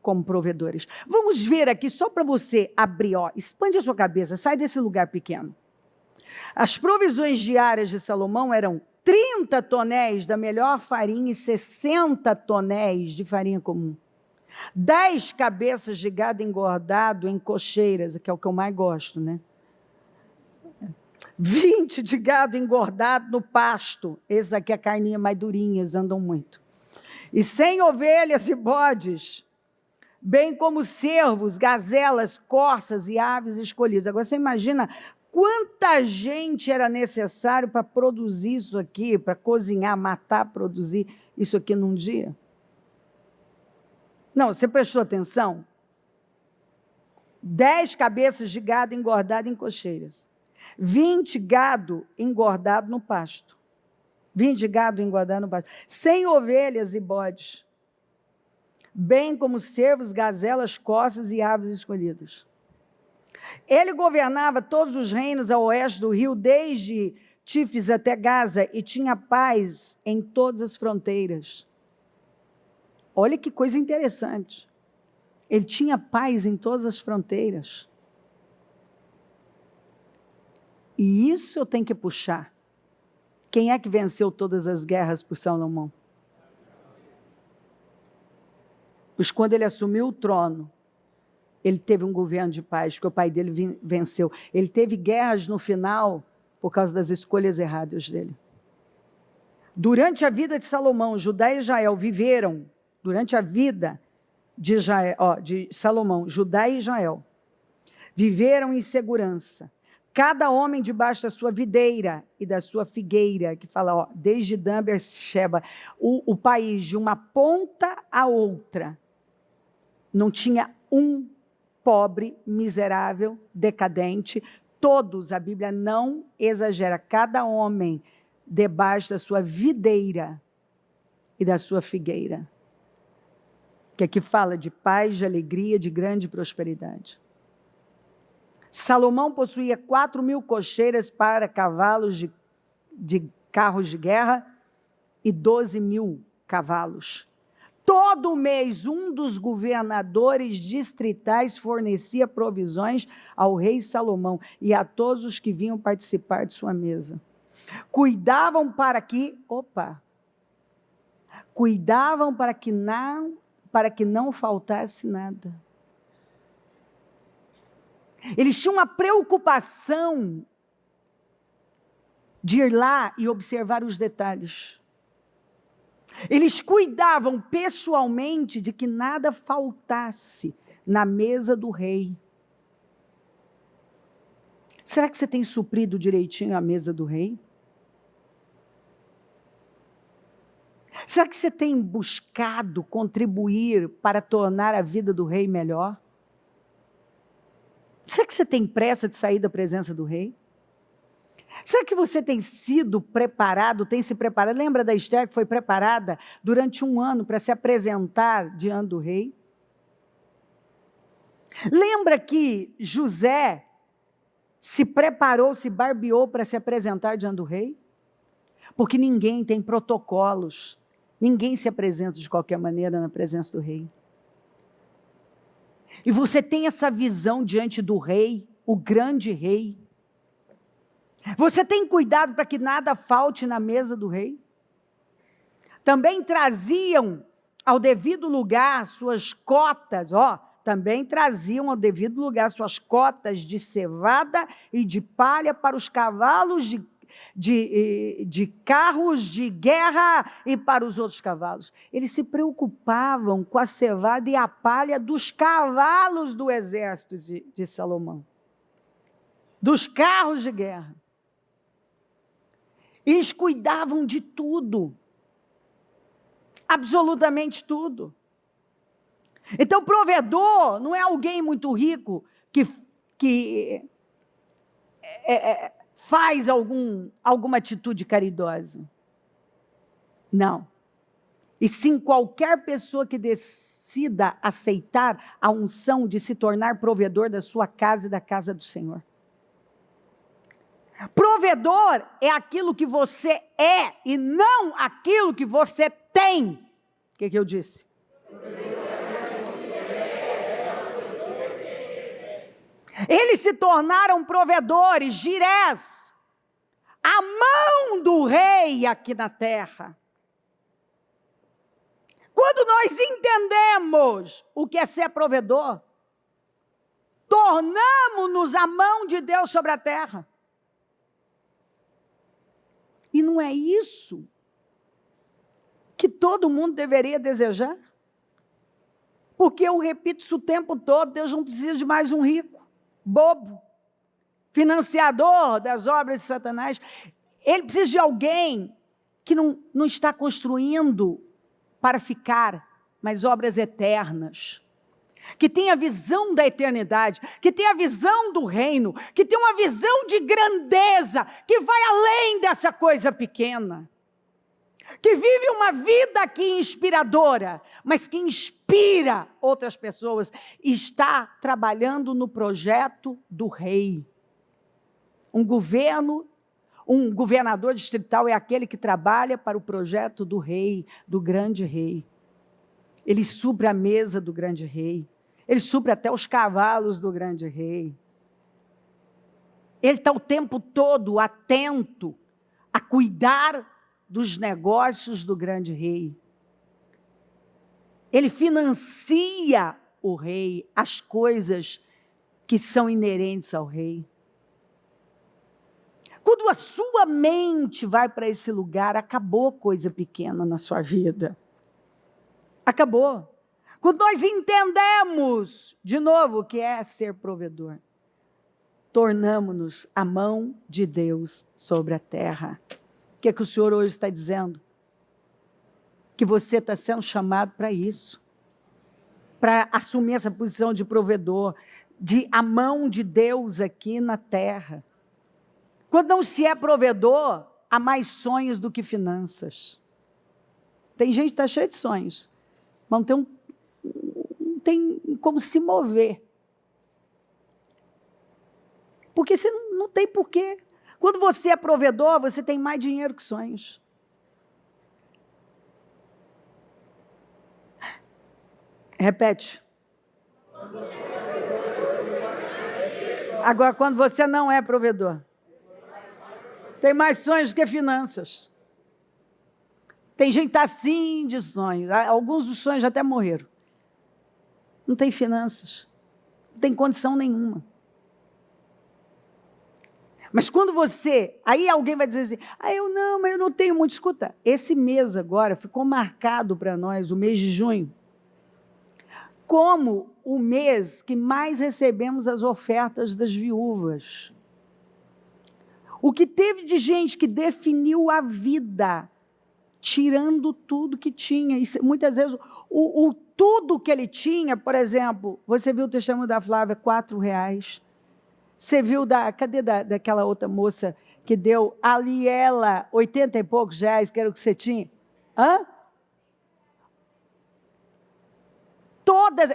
como provedores. Vamos ver aqui, só para você abrir, expande a sua cabeça, sai desse lugar pequeno. As provisões diárias de Salomão eram 30 tonéis da melhor farinha e 60 tonéis de farinha comum. 10 cabeças de gado engordado em cocheiras, que é o que eu mais gosto, né? 20 de gado engordado no pasto. Esses aqui, a carninha mais durinhas, andam muito. E 100 ovelhas e bodes, bem como cervos, gazelas, corças e aves escolhidas. Agora, você imagina quanta gente era necessário para produzir isso aqui, para cozinhar, matar, produzir isso aqui num dia? Não, você prestou atenção? 10 cabeças de gado engordado em cocheiras. 20 gado engordado no pasto. 20 gado engordado no pasto. 100 ovelhas e bodes, bem como cervos, gazelas, corças e aves escolhidas. Ele governava todos os reinos a oeste do rio, desde Tifes até Gaza, e tinha paz em todas as fronteiras. Olha que coisa interessante. Ele tinha paz em todas as fronteiras. E isso eu tenho que puxar. Quem é que venceu todas as guerras por Salomão? Pois quando ele assumiu o trono, ele teve um governo de paz, porque o pai dele venceu. Ele teve guerras no final por causa das escolhas erradas dele. Durante a vida de Salomão, Judá e Israel viveram, durante a vida de Salomão, Judá e Israel, viveram em segurança. Cada homem debaixo da sua videira e da sua figueira, que fala, desde Dan a Beersheba, o país de uma ponta a outra, não tinha um pobre, miserável, decadente. Todos, a Bíblia não exagera, cada homem debaixo da sua videira e da sua figueira. Que aqui fala de paz, de alegria, de grande prosperidade. Salomão possuía 4.000 cocheiras para cavalos de carros de guerra e 12.000 cavalos. Todo mês, um dos governadores distritais fornecia provisões ao rei Salomão e a todos os que vinham participar de sua mesa. Cuidavam para que não faltasse nada. Eles tinham uma preocupação de ir lá e observar os detalhes. Eles cuidavam pessoalmente de que nada faltasse na mesa do rei. Será que você tem suprido direitinho a mesa do rei? Será que você tem buscado contribuir para tornar a vida do rei melhor? Será que você tem pressa de sair da presença do rei? Será que você tem sido preparado, tem se preparado? Lembra da Esther que foi preparada durante 1 ano para se apresentar diante do rei? Lembra que José se preparou, se barbeou para se apresentar diante do rei? Porque ninguém tem protocolos, ninguém se apresenta de qualquer maneira na presença do rei. E você tem essa visão diante do rei, o grande rei. Você tem cuidado para que nada falte na mesa do rei? Também traziam ao devido lugar suas cotas, também traziam ao devido lugar suas cotas de cevada e de palha para os cavalos de carros de guerra e para os outros cavalos. Eles se preocupavam com a cevada e a palha dos cavalos do exército de Salomão, dos carros de guerra. Eles cuidavam de tudo, absolutamente tudo. Então, provedor não é alguém muito rico que faz alguma atitude caridosa. Não. E sim qualquer pessoa que decida aceitar a unção de se tornar provedor da sua casa e da casa do Senhor. Provedor é aquilo que você é e não aquilo que você tem. O que eu disse? Eles se tornaram provedores, Girés, a mão do rei aqui na terra. Quando nós entendemos o que é ser provedor, tornamos-nos a mão de Deus sobre a terra. E não é isso que todo mundo deveria desejar? Porque eu repito isso o tempo todo, Deus não precisa de mais um rico, bobo, financiador das obras de Satanás. Ele precisa de alguém que não está construindo para ficar, mas obras eternas. Que tem a visão da eternidade, que tem a visão do reino, que tem uma visão de grandeza, que vai além dessa coisa pequena. Que vive uma vida aqui inspiradora, mas que inspira outras pessoas, e está trabalhando no projeto do rei. Um governador distrital é aquele que trabalha para o projeto do rei, do grande rei. Ele supre a mesa do grande rei. Ele supre até os cavalos do grande rei. Ele está o tempo todo atento a cuidar dos negócios do grande rei. Ele financia o rei, as coisas que são inerentes ao rei. Quando a sua mente vai para esse lugar, acabou coisa pequena na sua vida. Acabou. Quando nós entendemos, de novo, o que é ser provedor, tornamos-nos a mão de Deus sobre a terra. O que é que o Senhor hoje está dizendo? Que você está sendo chamado para isso, para assumir essa posição de provedor, de a mão de Deus aqui na terra. Quando não se é provedor, há mais sonhos do que finanças. Tem gente que está cheia de sonhos, mas não tem como se mover. Porque você não tem porquê. Quando você é provedor, você tem mais dinheiro que sonhos. Repete. Agora, quando você não é provedor, tem mais sonhos do que finanças. Tem gente que está assim de sonhos. Alguns dos sonhos já até morreram. Não tem finanças. Não tem condição nenhuma. Mas quando você... Aí alguém vai dizer assim, mas eu não tenho muito. Escuta, esse mês agora ficou marcado para nós, o mês de junho, como o mês que mais recebemos as ofertas das viúvas. O que teve de gente que definiu a vida, tirando tudo que tinha. E muitas vezes, tudo que ele tinha, por exemplo, você viu o testemunho da Flávia, R$4. Você viu cadê daquela outra moça que deu ali ela, 80 e poucos reais, que era o que você tinha?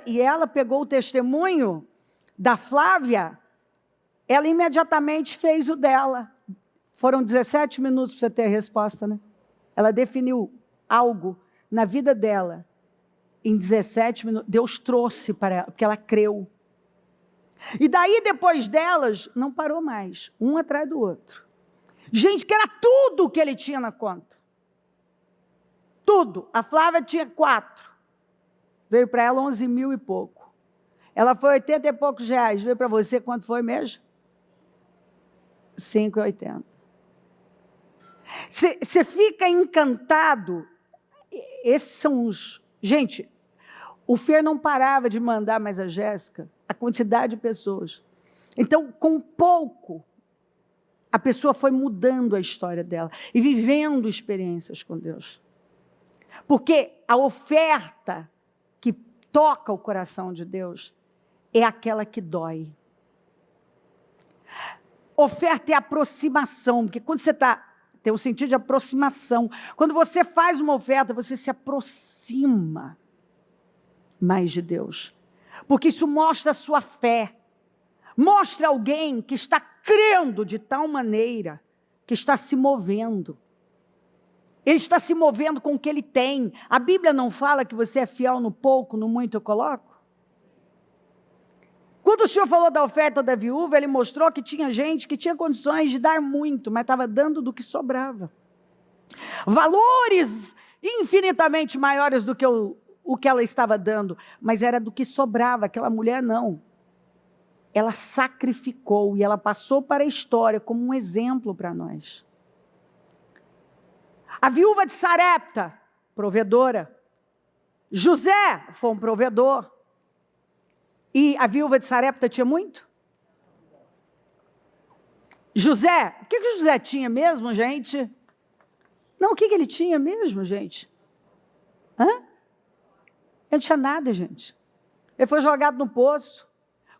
E ela pegou o testemunho da Flávia, ela imediatamente fez o dela. Foram 17 minutos para você ter a resposta, né? Ela definiu algo na vida dela em 17 minutos. Deus trouxe para ela, porque ela creu. E daí, depois delas, não parou mais, um atrás do outro. Gente, que era tudo que ele tinha na conta. Tudo. A Flávia tinha 4. Veio para ela 11 mil e pouco. Ela foi 80 e poucos reais. Veio para você quanto foi mesmo? 5,80. Você fica encantado. Esses são os... Gente, o Fer não parava de mandar mais a Jéssica, a quantidade de pessoas. Então, com pouco, a pessoa foi mudando a história dela e vivendo experiências com Deus. Porque a oferta que toca o coração de Deus é aquela que dói. Oferta é aproximação, porque quando você tem um sentido de aproximação. Quando você faz uma oferta, você se aproxima mais de Deus. Porque isso mostra a sua fé. Mostra alguém que está crendo de tal maneira que está se movendo. Ele está se movendo com o que ele tem. A Bíblia não fala que você é fiel no pouco, no muito eu coloco? Quando o Senhor falou da oferta da viúva, ele mostrou que tinha gente que tinha condições de dar muito, mas estava dando do que sobrava. Valores infinitamente maiores do que o que ela estava dando, mas era do que sobrava. Aquela mulher não. Ela sacrificou e ela passou para a história como um exemplo para nós. A viúva de Sarepta, provedora. José foi um provedor. E a viúva de Sarepta tinha muito? José, o que José tinha mesmo, gente? Não, o que ele tinha mesmo, gente? Ele não tinha nada, gente. Ele foi jogado no poço.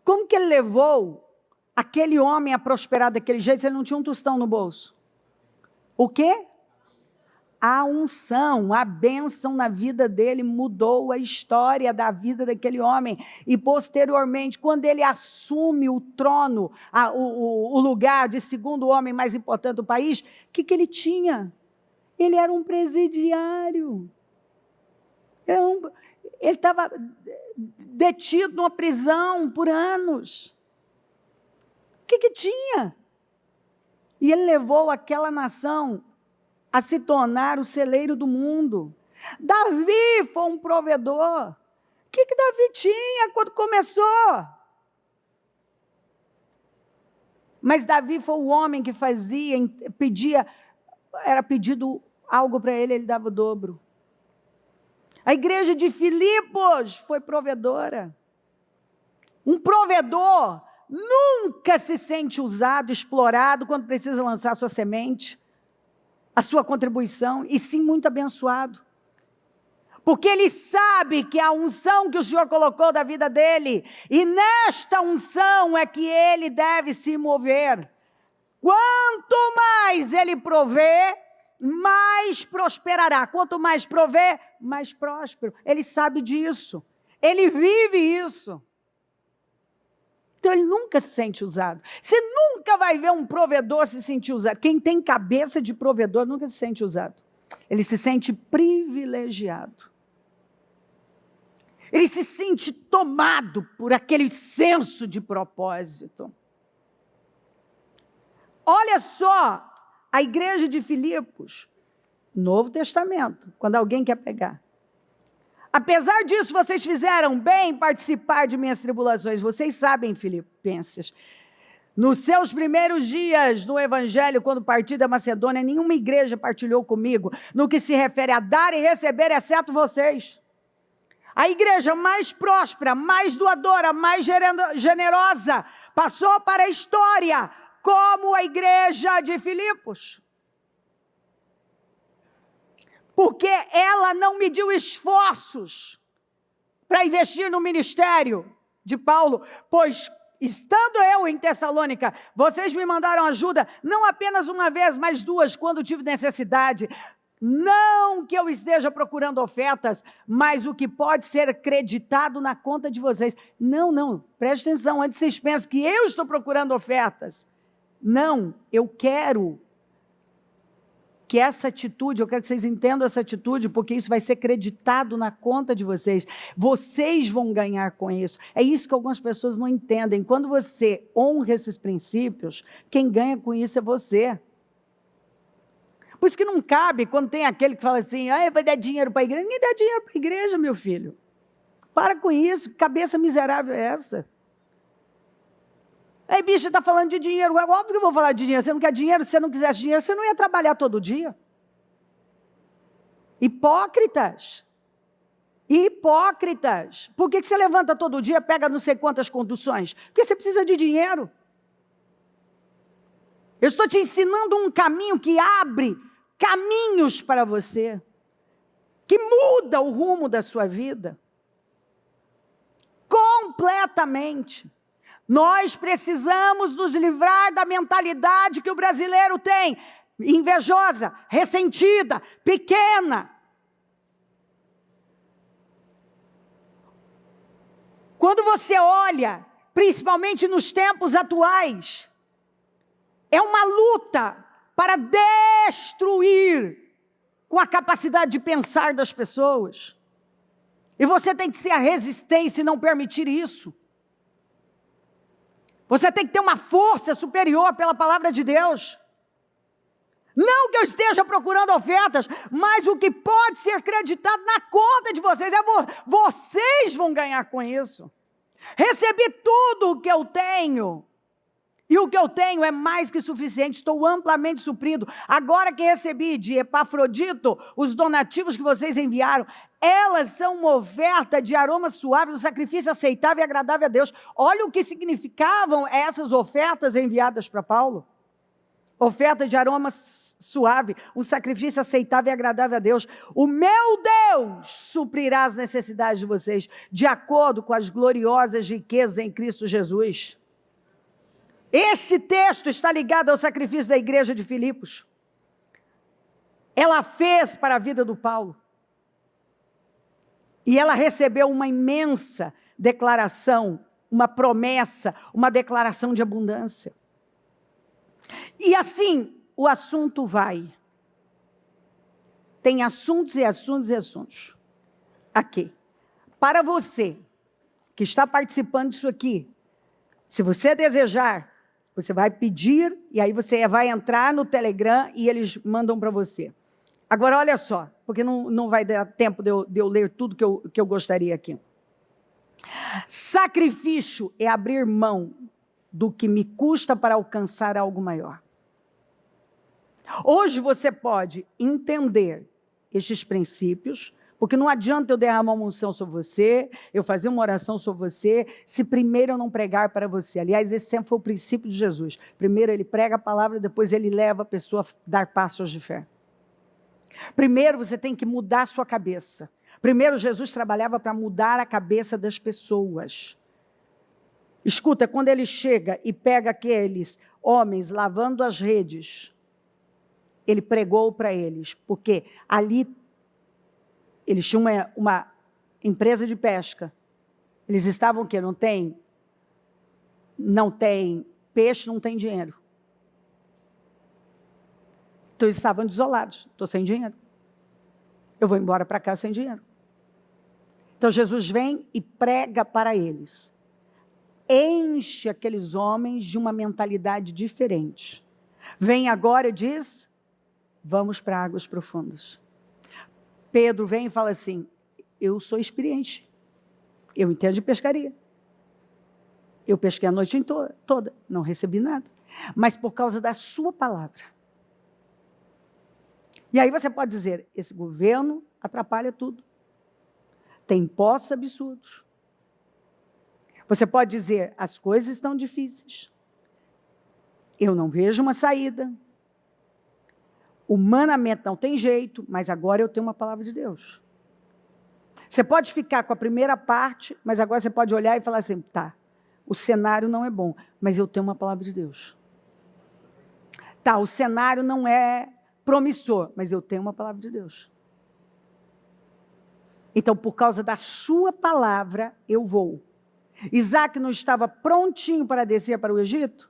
Como que ele levou aquele homem a prosperar daquele jeito se ele não tinha um tostão no bolso? O quê? A unção, a bênção na vida dele mudou a história da vida daquele homem. E posteriormente, quando ele assume o trono, o lugar de segundo homem mais importante do país, o que ele tinha? Ele era um presidiário. Ele estava detido numa prisão por anos. O que tinha? E ele levou aquela nação a se tornar o celeiro do mundo. Davi foi um provedor. O que Davi tinha quando começou? Mas Davi foi o homem que era pedido algo para ele, ele dava o dobro. A igreja de Filipos foi provedora. Um provedor nunca se sente usado, explorado quando precisa lançar sua semente, a sua contribuição, e sim muito abençoado. Porque ele sabe que a unção que o Senhor colocou da vida dele, e nesta unção é que ele deve se mover. Quanto mais ele prover, mais prosperará. Quanto mais prover, mais próspero. Ele sabe disso. Ele vive isso. Então ele nunca se sente usado. Você nunca vai ver um provedor se sentir usado. Quem tem cabeça de provedor nunca se sente usado. Ele se sente privilegiado. Ele se sente tomado por aquele senso de propósito. Olha só, a igreja de Filipos, Novo Testamento, quando alguém quer pegar. Apesar disso, vocês fizeram bem em participar de minhas tribulações. Vocês sabem, filipenses, nos seus primeiros dias no Evangelho, quando parti da Macedônia, nenhuma igreja partilhou comigo no que se refere a dar e receber, exceto vocês. A igreja mais próspera, mais doadora, mais generosa, passou para a história como a igreja de Filipos. Porque ela não mediu esforços para investir no ministério de Paulo, pois estando eu em Tessalônica, vocês me mandaram ajuda, não apenas uma vez, mas 2, quando tive necessidade. Não que eu esteja procurando ofertas, mas o que pode ser acreditado na conta de vocês. Não, preste atenção, antes vocês pensam que eu estou procurando ofertas. Não, eu quero que essa atitude, eu quero que vocês entendam essa atitude, porque isso vai ser creditado na conta de vocês. Vocês vão ganhar com isso. É isso que algumas pessoas não entendem. Quando você honra esses princípios, quem ganha com isso é você. Por isso que não cabe quando tem aquele que fala assim, vai dar dinheiro para a igreja. Ninguém dá dinheiro para a igreja, meu filho. Para com isso, que cabeça miserável é essa? Aí, bicho, está falando de dinheiro. É óbvio que eu vou falar de dinheiro. Você não quer dinheiro? Se você não quisesse dinheiro, você não ia trabalhar todo dia. Hipócritas. Hipócritas. Por que você levanta todo dia, pega não sei quantas conduções? Porque você precisa de dinheiro. Eu estou te ensinando um caminho que abre caminhos para você, que muda o rumo da sua vida. Completamente. Nós precisamos nos livrar da mentalidade que o brasileiro tem, invejosa, ressentida, pequena. Quando você olha, principalmente nos tempos atuais, é uma luta para destruir com a capacidade de pensar das pessoas. E você tem que ser a resistência e não permitir isso. Você tem que ter uma força superior pela palavra de Deus. Não que eu esteja procurando ofertas, mas o que pode ser acreditado na conta de vocês, vocês vão ganhar com isso. Recebi tudo o que eu tenho. E o que eu tenho é mais que suficiente, estou amplamente suprido. Agora que recebi de Epafrodito os donativos que vocês enviaram, elas são uma oferta de aroma suave, um sacrifício aceitável e agradável a Deus. Olha o que significavam essas ofertas enviadas para Paulo. Oferta de aroma suave, um sacrifício aceitável e agradável a Deus. O meu Deus suprirá as necessidades de vocês, de acordo com as gloriosas riquezas em Cristo Jesus. Esse texto está ligado ao sacrifício da igreja de Filipos. Ela fez para a vida do Paulo. E ela recebeu uma imensa declaração, uma promessa, uma declaração de abundância. E assim, o assunto vai. Tem assuntos e assuntos e assuntos. Aqui. Para você que está participando disso aqui, se você desejar, você vai pedir, e aí você vai entrar no Telegram e eles mandam para você. Agora, olha só, porque não vai dar tempo de eu ler tudo que eu gostaria aqui. Sacrifício é abrir mão do que me custa para alcançar algo maior. Hoje você pode entender estes princípios, porque não adianta eu derramar uma unção sobre você, eu fazer uma oração sobre você, se primeiro eu não pregar para você. Aliás, esse sempre foi o princípio de Jesus. Primeiro ele prega a palavra, depois ele leva a pessoa a dar passos de fé. Primeiro você tem que mudar a sua cabeça. Primeiro Jesus trabalhava para mudar a cabeça das pessoas. Escuta, quando ele chega e pega aqueles homens lavando as redes, ele pregou para eles, porque ali eles tinham uma empresa de pesca. Eles estavam o quê? Não tem peixe, não tem dinheiro. Então eles estavam desolados. Estou sem dinheiro. Eu vou embora para cá sem dinheiro. Então Jesus vem e prega para eles. Enche aqueles homens de uma mentalidade diferente. Vem agora e diz, vamos para águas profundas. Pedro vem e fala assim, eu sou experiente, eu entendo de pescaria. Eu pesquei a noite toda, não recebi nada. Mas por causa da sua palavra. E aí você pode dizer, esse governo atrapalha tudo. Tem impostos absurdos. Você pode dizer, as coisas estão difíceis. Eu não vejo uma saída. Humanamente não tem jeito, mas agora eu tenho uma palavra de Deus. Você pode ficar com a primeira parte, mas agora você pode olhar e falar assim, tá, o cenário não é bom, mas eu tenho uma palavra de Deus. Tá, o cenário não é promissor, mas eu tenho uma palavra de Deus. Então, por causa da sua palavra, eu vou. Isaac não estava prontinho para descer para o Egito?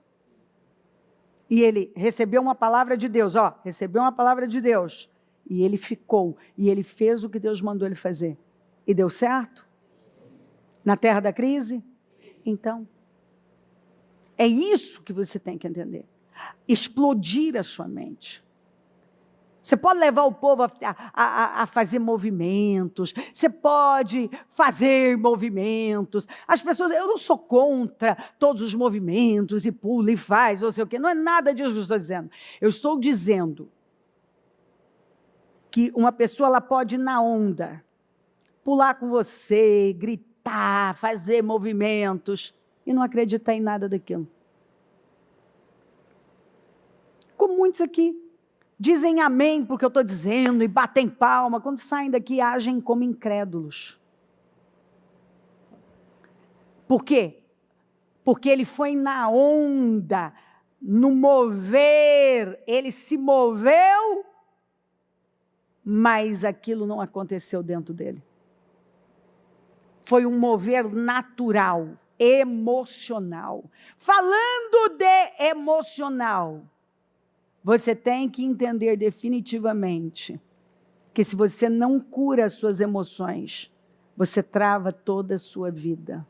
E ele recebeu uma palavra de Deus, recebeu uma palavra de Deus. E ele ficou, e ele fez o que Deus mandou ele fazer. E deu certo? Na terra da crise? Então, é isso que você tem que entender. Explodir a sua mente. Você pode levar o povo a fazer movimentos, você pode fazer movimentos. As pessoas, eu não sou contra todos os movimentos, e pula e faz, ou sei o quê. Não é nada disso que eu estou dizendo. Eu estou dizendo que uma pessoa ela pode ir na onda, pular com você, gritar, fazer movimentos, e não acreditar em nada daquilo. Como muitos aqui. Dizem amém porque eu estou dizendo e batem palma. Quando saem daqui, agem como incrédulos. Por quê? Porque ele foi na onda, no mover. Ele se moveu, mas aquilo não aconteceu dentro dele. Foi um mover natural, emocional. Falando de emocional, você tem que entender definitivamente que se você não cura as suas emoções, você trava toda a sua vida.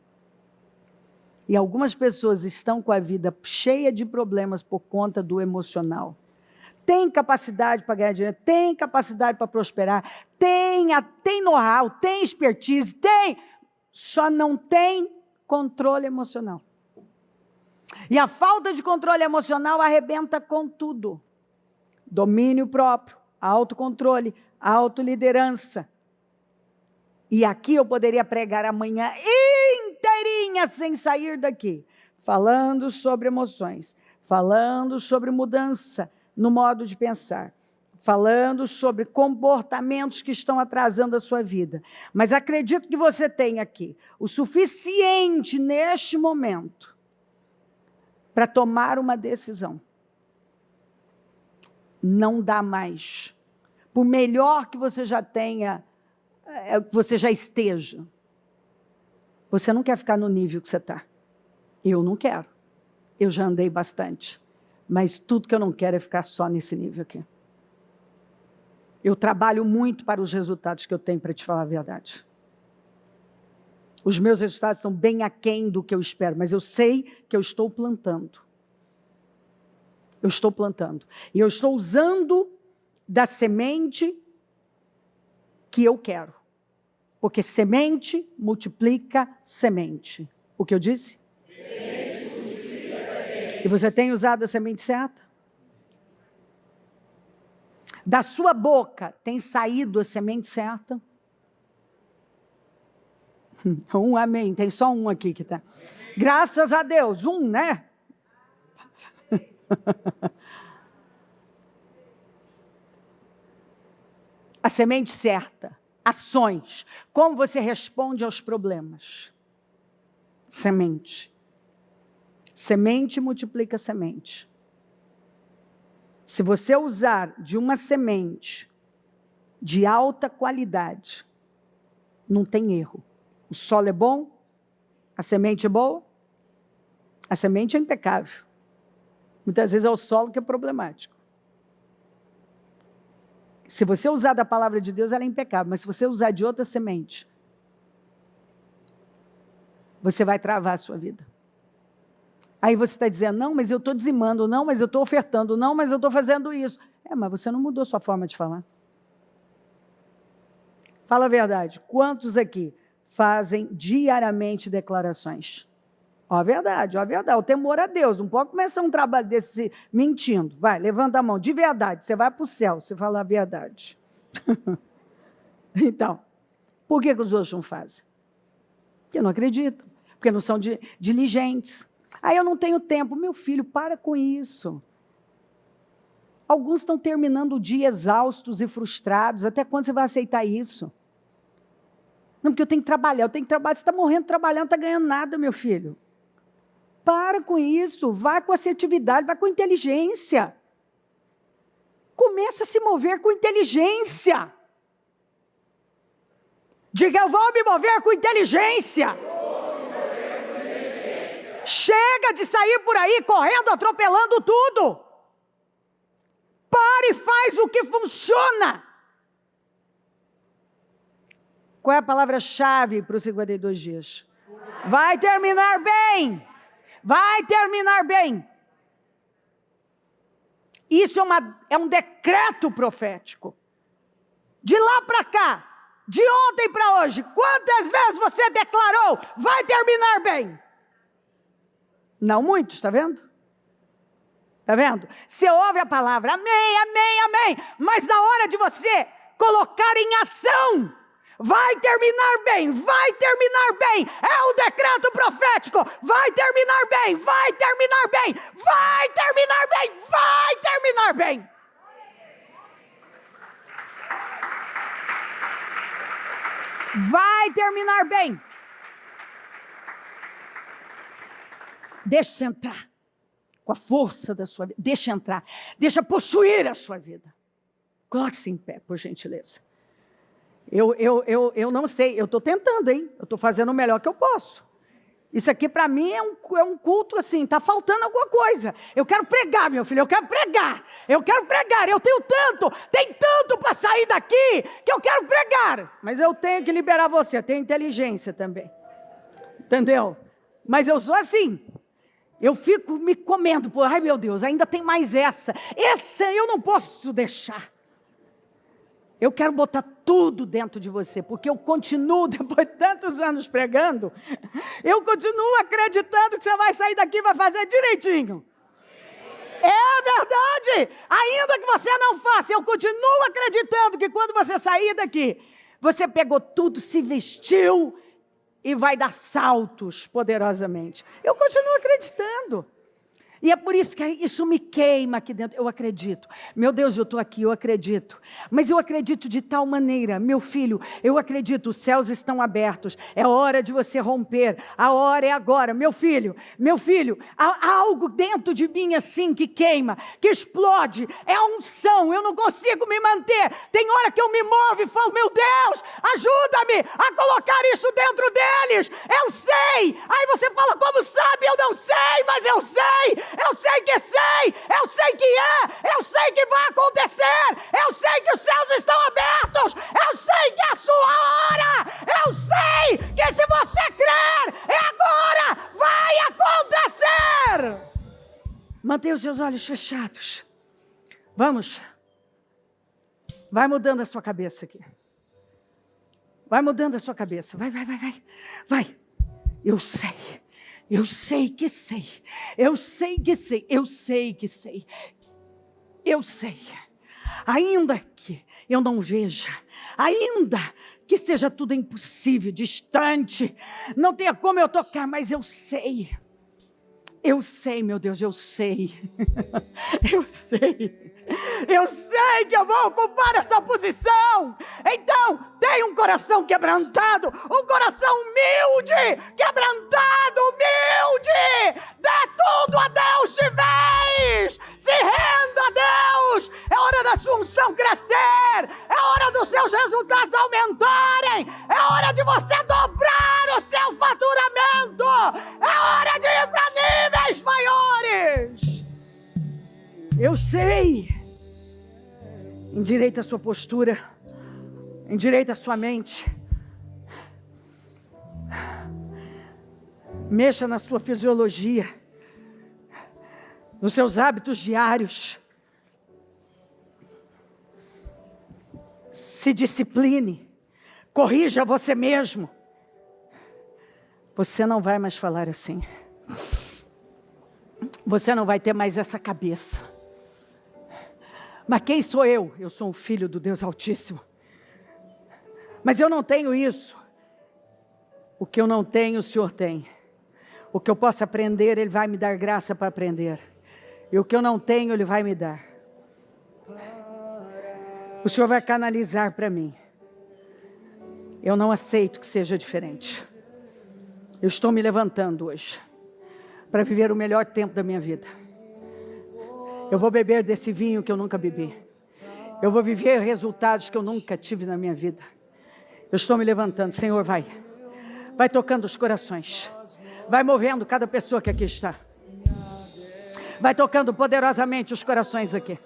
E algumas pessoas estão com a vida cheia de problemas por conta do emocional. Tem capacidade para ganhar dinheiro, tem capacidade para prosperar, tem know-how, tem expertise, só não tem controle emocional. E a falta de controle emocional arrebenta com tudo. Domínio próprio, autocontrole, autoliderança. E aqui eu poderia pregar amanhã inteirinha sem sair daqui, falando sobre emoções, falando sobre mudança no modo de pensar, falando sobre comportamentos que estão atrasando a sua vida. Mas acredito que você tem aqui o suficiente neste momento para tomar uma decisão. Não dá mais. Por melhor que você já tenha, que você já esteja, você não quer ficar no nível que você está. Eu não quero. Eu já andei bastante. Mas tudo que eu não quero é ficar só nesse nível aqui. Eu trabalho muito para os resultados que eu tenho, para te falar a verdade. Os meus resultados estão bem aquém do que eu espero, mas eu sei que eu estou plantando. Eu estou plantando. E eu estou usando da semente que eu quero. Porque semente multiplica semente. O que eu disse? Semente multiplica semente. E você tem usado a semente certa? Da sua boca tem saído a semente certa? Um amém, tem só um aqui que está. Graças a Deus, né? A semente certa, ações. Como você responde aos problemas? Semente. Semente multiplica semente. Se você usar de uma semente de alta qualidade, não tem erro. O solo é bom? A semente é boa? A semente é impecável. Muitas vezes é o solo que é problemático. Se você usar da palavra de Deus, ela é impecável. Mas se você usar de outra semente, você vai travar a sua vida. Aí você está dizendo, não, mas eu estou dizimando, não, mas eu estou ofertando, não, mas eu estou fazendo isso. Mas você não mudou sua forma de falar. Fala a verdade. Quantos aqui fazem diariamente declarações? A verdade, o temor a Deus. Não pode começar um trabalho desse mentindo. Vai, levanta a mão, de verdade. Você vai para o céu, você fala a verdade. Então, por que os outros não fazem? Porque não acreditam, porque não são diligentes. Aí eu não tenho tempo. Meu filho, para com isso. Alguns estão terminando o dia exaustos e frustrados. Até quando você vai aceitar isso? Não, porque eu tenho que trabalhar. Você está morrendo trabalhando, não está ganhando nada, meu filho. Para com isso. Vai com assertividade, vai com inteligência. Comer Comece a se mover com inteligência. Diga, eu vou me mover com inteligência. Chega de sair por aí correndo, atropelando tudo. Pare e faz o que funciona. Qual é a palavra-chave para os 52 dias? Vai terminar bem. Vai terminar bem. Isso é um decreto profético. De lá para cá, de ontem para hoje, quantas vezes você declarou, vai terminar bem? Não muitos, está vendo? Está vendo? Você ouve a palavra, amém, amém, amém, mas na hora de você colocar em ação, vai terminar bem, vai terminar bem, é o decreto profético, vai terminar bem, vai terminar bem, vai terminar bem, vai terminar bem. Vai terminar bem. Deixa entrar com a força da sua vida. Deixa entrar. Deixa possuir a sua vida. Coloque-se em pé, por gentileza. Eu não sei. Eu estou tentando, hein? Eu estou fazendo o melhor que eu posso. Isso aqui para mim é um culto assim. Está faltando alguma coisa. Eu quero pregar, meu filho. Eu quero pregar. Eu quero pregar. Eu tenho tanto. Tem tanto para sair daqui que eu quero pregar. Mas eu tenho que liberar você. Eu tenho inteligência também. Entendeu? Mas eu sou assim. Eu fico me comendo, pô, ai meu Deus, ainda tem mais essa. Essa eu não posso deixar. Eu quero botar tudo dentro de você, porque eu continuo, depois de tantos anos pregando, eu continuo acreditando que você vai sair daqui e vai fazer direitinho. É verdade, ainda que você não faça, eu continuo acreditando que quando você sair daqui, você pegou tudo, se vestiu e vai dar saltos poderosamente. Eu continuo acreditando. E é por isso que isso me queima aqui dentro. Eu acredito. Meu Deus, eu estou aqui, eu acredito. Mas eu acredito de tal maneira, meu filho, eu acredito, os céus estão abertos. É hora de você romper. A hora é agora. Meu filho, há algo dentro de mim assim que queima, que explode. É a unção, eu não consigo me manter. Tem hora que eu me movo e falo, meu Deus, ajuda-me a colocar isso dentro deles. Eu sei. Aí você fala, como sabe? Eu não sei, mas eu sei. Eu sei, eu sei que eu sei que vai acontecer, eu sei que os céus estão abertos, eu sei que é a sua hora, eu sei que se você crer, agora vai acontecer. Mantenha os seus olhos fechados. Vamos. Vai mudando a sua cabeça aqui. Vai mudando a sua cabeça, vai. Eu sei que sei. Ainda que eu não veja, ainda que seja tudo impossível, distante, não tenha como eu tocar, mas eu sei. Eu sei, meu Deus, eu sei. Eu sei que eu vou ocupar essa posição. Então, tenha um coração quebrantado, um coração humilde, quebrantado, humilde. Dê tudo a Deus de vez. Se renda a Deus. É hora da sua unção crescer. É hora dos seus resultados aumentarem. É hora de você dobrar o seu faturamento. É hora de ir para níveis maiores. Eu sei. Endireita a sua postura, endireita a sua mente, mexa na sua fisiologia, nos seus hábitos diários, se discipline, corrija você mesmo. Você não vai mais falar assim, você não vai ter mais essa cabeça. Mas quem sou eu? Eu sou um filho do Deus Altíssimo. Mas eu não tenho isso. O que eu não tenho, o Senhor tem. O que eu posso aprender, Ele vai me dar graça para aprender. E o que eu não tenho, Ele vai me dar. O Senhor vai canalizar para mim. Eu não aceito que seja diferente. Eu estou me levantando hoje para viver o melhor tempo da minha vida. Eu vou beber desse vinho que eu nunca bebi. Eu vou viver resultados que eu nunca tive na minha vida. Eu estou me levantando. Senhor, vai tocando os corações. Vai movendo cada pessoa que aqui está. Vai tocando poderosamente os corações aqui.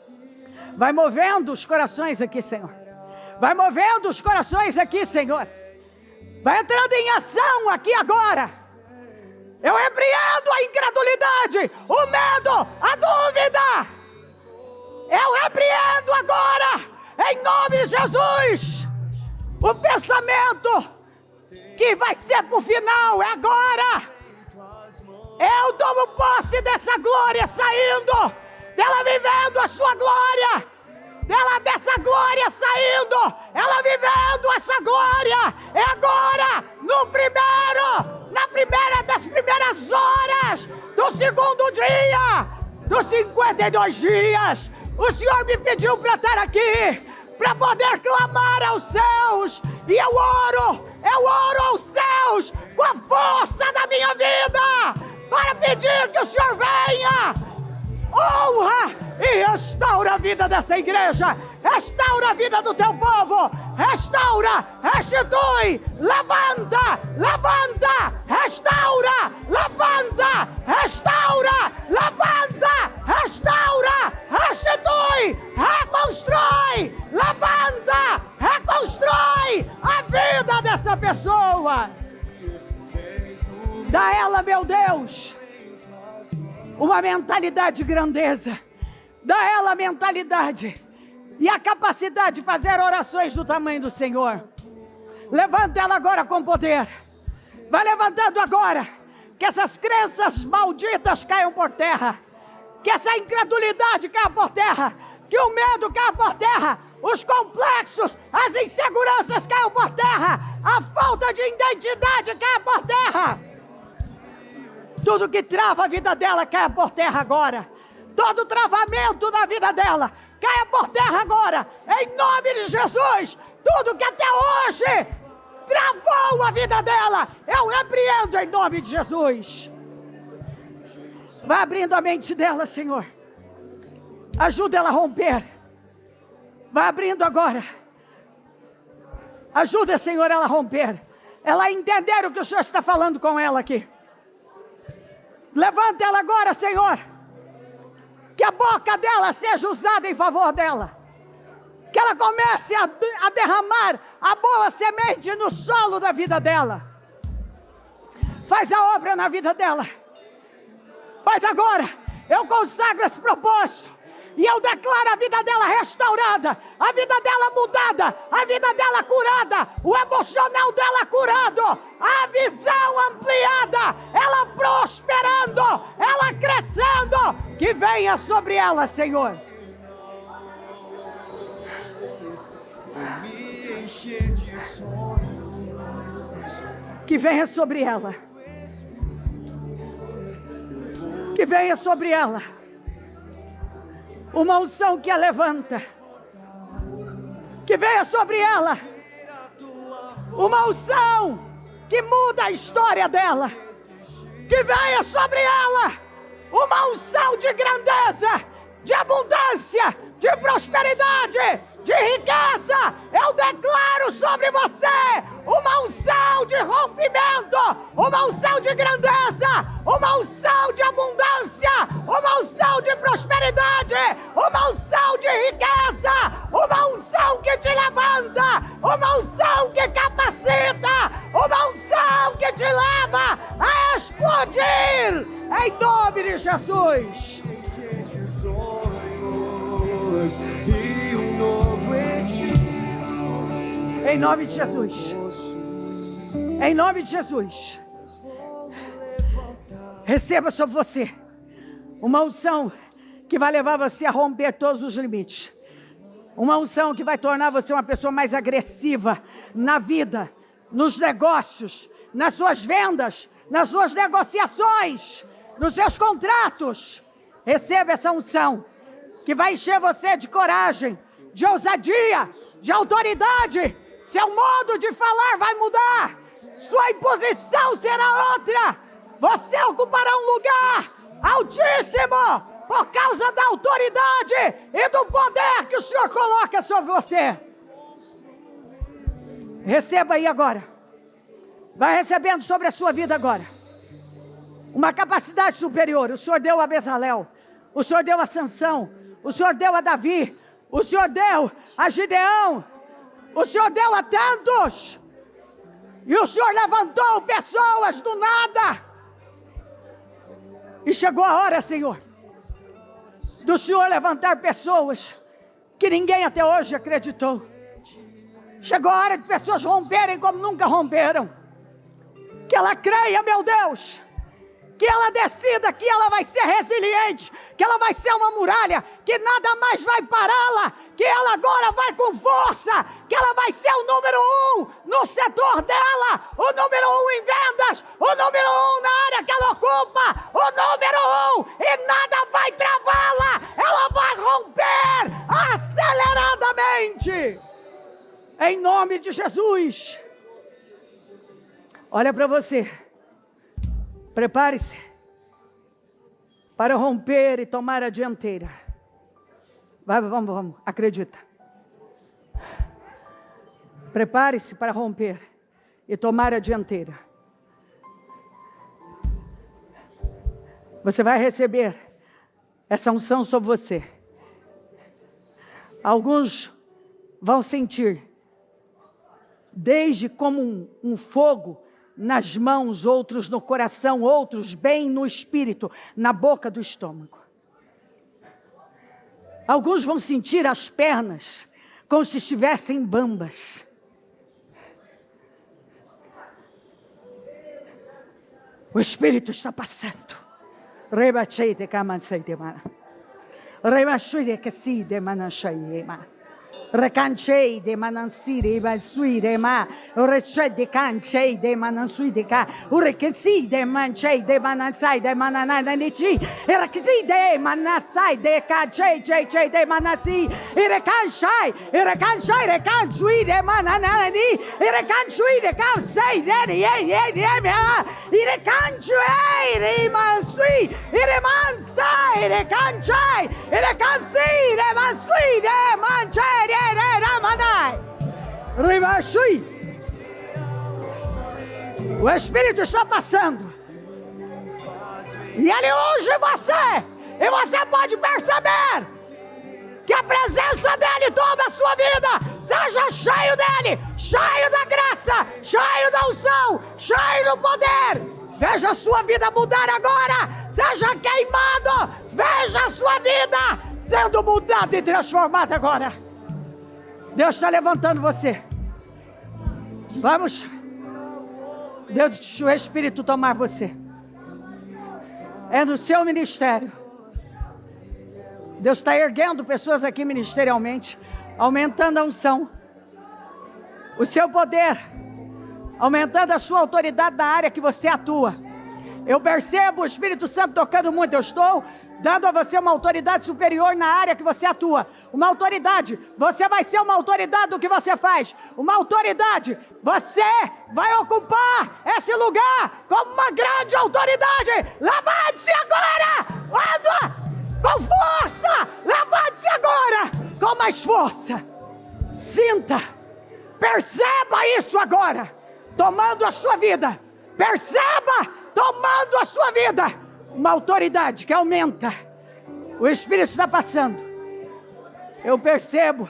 Vai movendo os corações aqui, Senhor. Vai movendo os corações aqui, Senhor. Vai entrando em ação aqui agora. Eu repreendo a incredulidade, o medo, a dúvida. Eu repreendo agora, em nome de Jesus, o pensamento que vai ser para o final, é agora. Eu tomo posse dessa glória saindo, dela vivendo a sua glória, dessa glória saindo, ela vivendo essa glória, é agora, na primeira das primeiras horas, do segundo dia, dos 52 dias, o Senhor me pediu para estar aqui, para poder clamar aos céus, e eu oro aos céus, com a força da minha vida, para pedir que o Senhor venha, honra e restaura a vida dessa igreja, restaura a vida do teu povo, restaura, restitui, levanta, restaura, levanta, restitui, reconstrói, levanta, reconstrói a vida dessa pessoa. Dá a ela, meu Deus, uma mentalidade de grandeza. Dá a ela a mentalidade e a capacidade de fazer orações do tamanho do Senhor. Levanta ela agora com poder. Vai levantando agora. Que essas crenças malditas caiam por terra. Que essa incredulidade caia por terra. Que o medo caia por terra. Os complexos, as inseguranças caiam por terra. A falta de identidade caia por terra. Tudo que trava a vida dela caia por terra agora. Todo travamento da vida dela caia por terra agora. Em nome de Jesus. Tudo que até hoje travou a vida dela, eu repreendo em nome de Jesus. Vai abrindo a mente dela, Senhor. Ajuda ela a romper. Vai abrindo agora. Ajuda, Senhor, ela a romper. Ela a entender o que o Senhor está falando com ela aqui. Levanta ela agora, Senhor. Que a boca dela seja usada em favor dela. Que ela comece a derramar a boa semente no solo da vida dela. Faz a obra na vida dela. Faz agora. Eu consagro esse propósito. E eu declaro a vida dela restaurada, a vida dela mudada, a vida dela curada, o emocional dela curado, a visão ampliada, ela prosperando, ela crescendo, que venha sobre ela, Senhor. Que venha sobre ela. Que venha sobre ela. Uma unção que a levanta. Que venha sobre ela. Uma unção que muda a história dela. Que venha sobre ela. Uma unção de grandeza, de abundância, de prosperidade, de riqueza. Eu declaro sobre você uma unção de rompimento, uma unção de grandeza, uma unção de abundância, uma unção de prosperidade, uma unção de riqueza, uma unção que te levanta, uma unção que capacita, uma unção que te leva a explodir em nome de Jesus. Em nome de Jesus. Em nome de Jesus. Receba sobre você uma unção que vai levar você a romper todos os limites. Uma unção que vai tornar você uma pessoa mais agressiva na vida, nos negócios, nas suas vendas, nas suas negociações, nos seus contratos. Receba essa unção que vai encher você de coragem, de ousadia, de autoridade. Seu modo de falar vai mudar. Sua imposição será outra. Você ocupará um lugar altíssimo por causa da autoridade e do poder que o Senhor coloca sobre você. Receba aí agora. Vai recebendo sobre a sua vida agora uma capacidade superior. O Senhor deu a Bezalel, o Senhor deu a Sansão, o Senhor deu a Davi, o Senhor deu a Gideão, o Senhor deu a tantos. E o Senhor levantou pessoas do nada. E chegou a hora, Senhor, do Senhor levantar pessoas que ninguém até hoje acreditou. Chegou a hora de pessoas romperem como nunca romperam. Que ela creia, meu Deus, que ela decida que ela vai ser resiliente, que ela vai ser uma muralha, que nada mais vai pará-la, que ela agora vai com força, que ela vai ser o número 1 no setor dela, o número 1 em vendas, o número 1 na área que ela ocupa, o número 1, e nada vai travá-la, ela vai romper aceleradamente, em nome de Jesus. Olha para você. Prepare-se para romper e tomar a dianteira. Vamos, acredita. Prepare-se para romper e tomar a dianteira. Você vai receber essa unção sobre você. Alguns vão sentir, desde como um fogo, nas mãos, outros no coração, outros bem no espírito, na boca do estômago. Alguns vão sentir as pernas como se estivessem bambas. O Espírito está passando. Rebachei de camansei de mana. Rebachui de que de manachai ema. Recanchei de manansiri basui de ma, recei de canchei de manansui de ca, urekesi de manchei de manansai de manananichi, erekesi de manasai de canchei chei de manasi, erecanchai recansui de mananani, erecansui de cansei de erecanchei de mansui, eremansai de canchai, erecansi de mansui de manchei. O Espírito está passando e ele unge você, e você pode perceber que a presença dele toma a sua vida. Seja cheio dele, cheio da graça, cheio da unção, cheio do poder. Veja a sua vida mudar agora. Seja queimado, veja a sua vida sendo mudada e transformada agora. Deus está levantando você. Vamos. Deixa o Espírito tomar você. É no seu ministério. Deus está erguendo pessoas aqui ministerialmente, aumentando a unção, o seu poder, aumentando a sua autoridade na área que você atua. Eu percebo o Espírito Santo tocando muito. Eu estou dando a você uma autoridade superior na área que você atua. Uma autoridade. Você vai ser uma autoridade do que você faz. Uma autoridade. Você vai ocupar esse lugar como uma grande autoridade. Levante-se agora! Com força! Levante-se agora! Com mais força. Sinta. Perceba isso agora. Tomando a sua vida. Perceba! Tomando a sua vida, uma autoridade que aumenta. O Espírito está passando. Eu percebo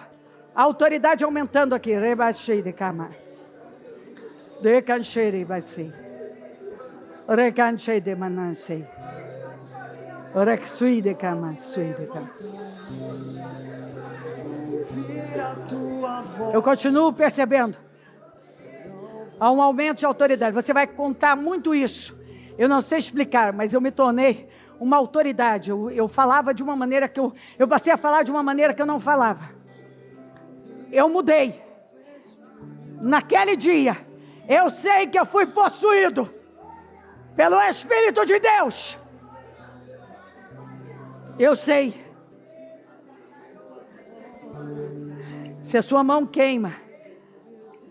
a autoridade aumentando aqui. Rebaixei de cama. Recanchei vai ser. Recanchei de manansei. Rexui de cama, sui de cama. Eu continuo percebendo. Há um aumento de autoridade. Você vai contar muito isso. Eu não sei explicar, mas eu me tornei uma autoridade. Eu falava de uma maneira que eu passei a falar de uma maneira que eu não falava. Eu mudei. Naquele dia, eu sei que eu fui possuído pelo Espírito de Deus. Eu sei. Se a sua mão queima,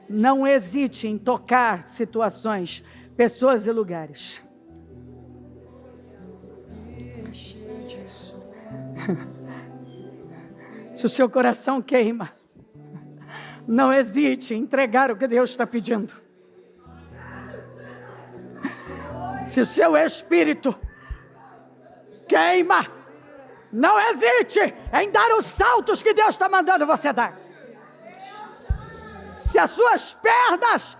não hesite em tocar situações, pessoas e lugares. Se o seu coração queima, não hesite em entregar o que Deus está pedindo. Se o seu espírito queima, não hesite em dar os saltos que Deus está mandando você dar. Se as suas pernas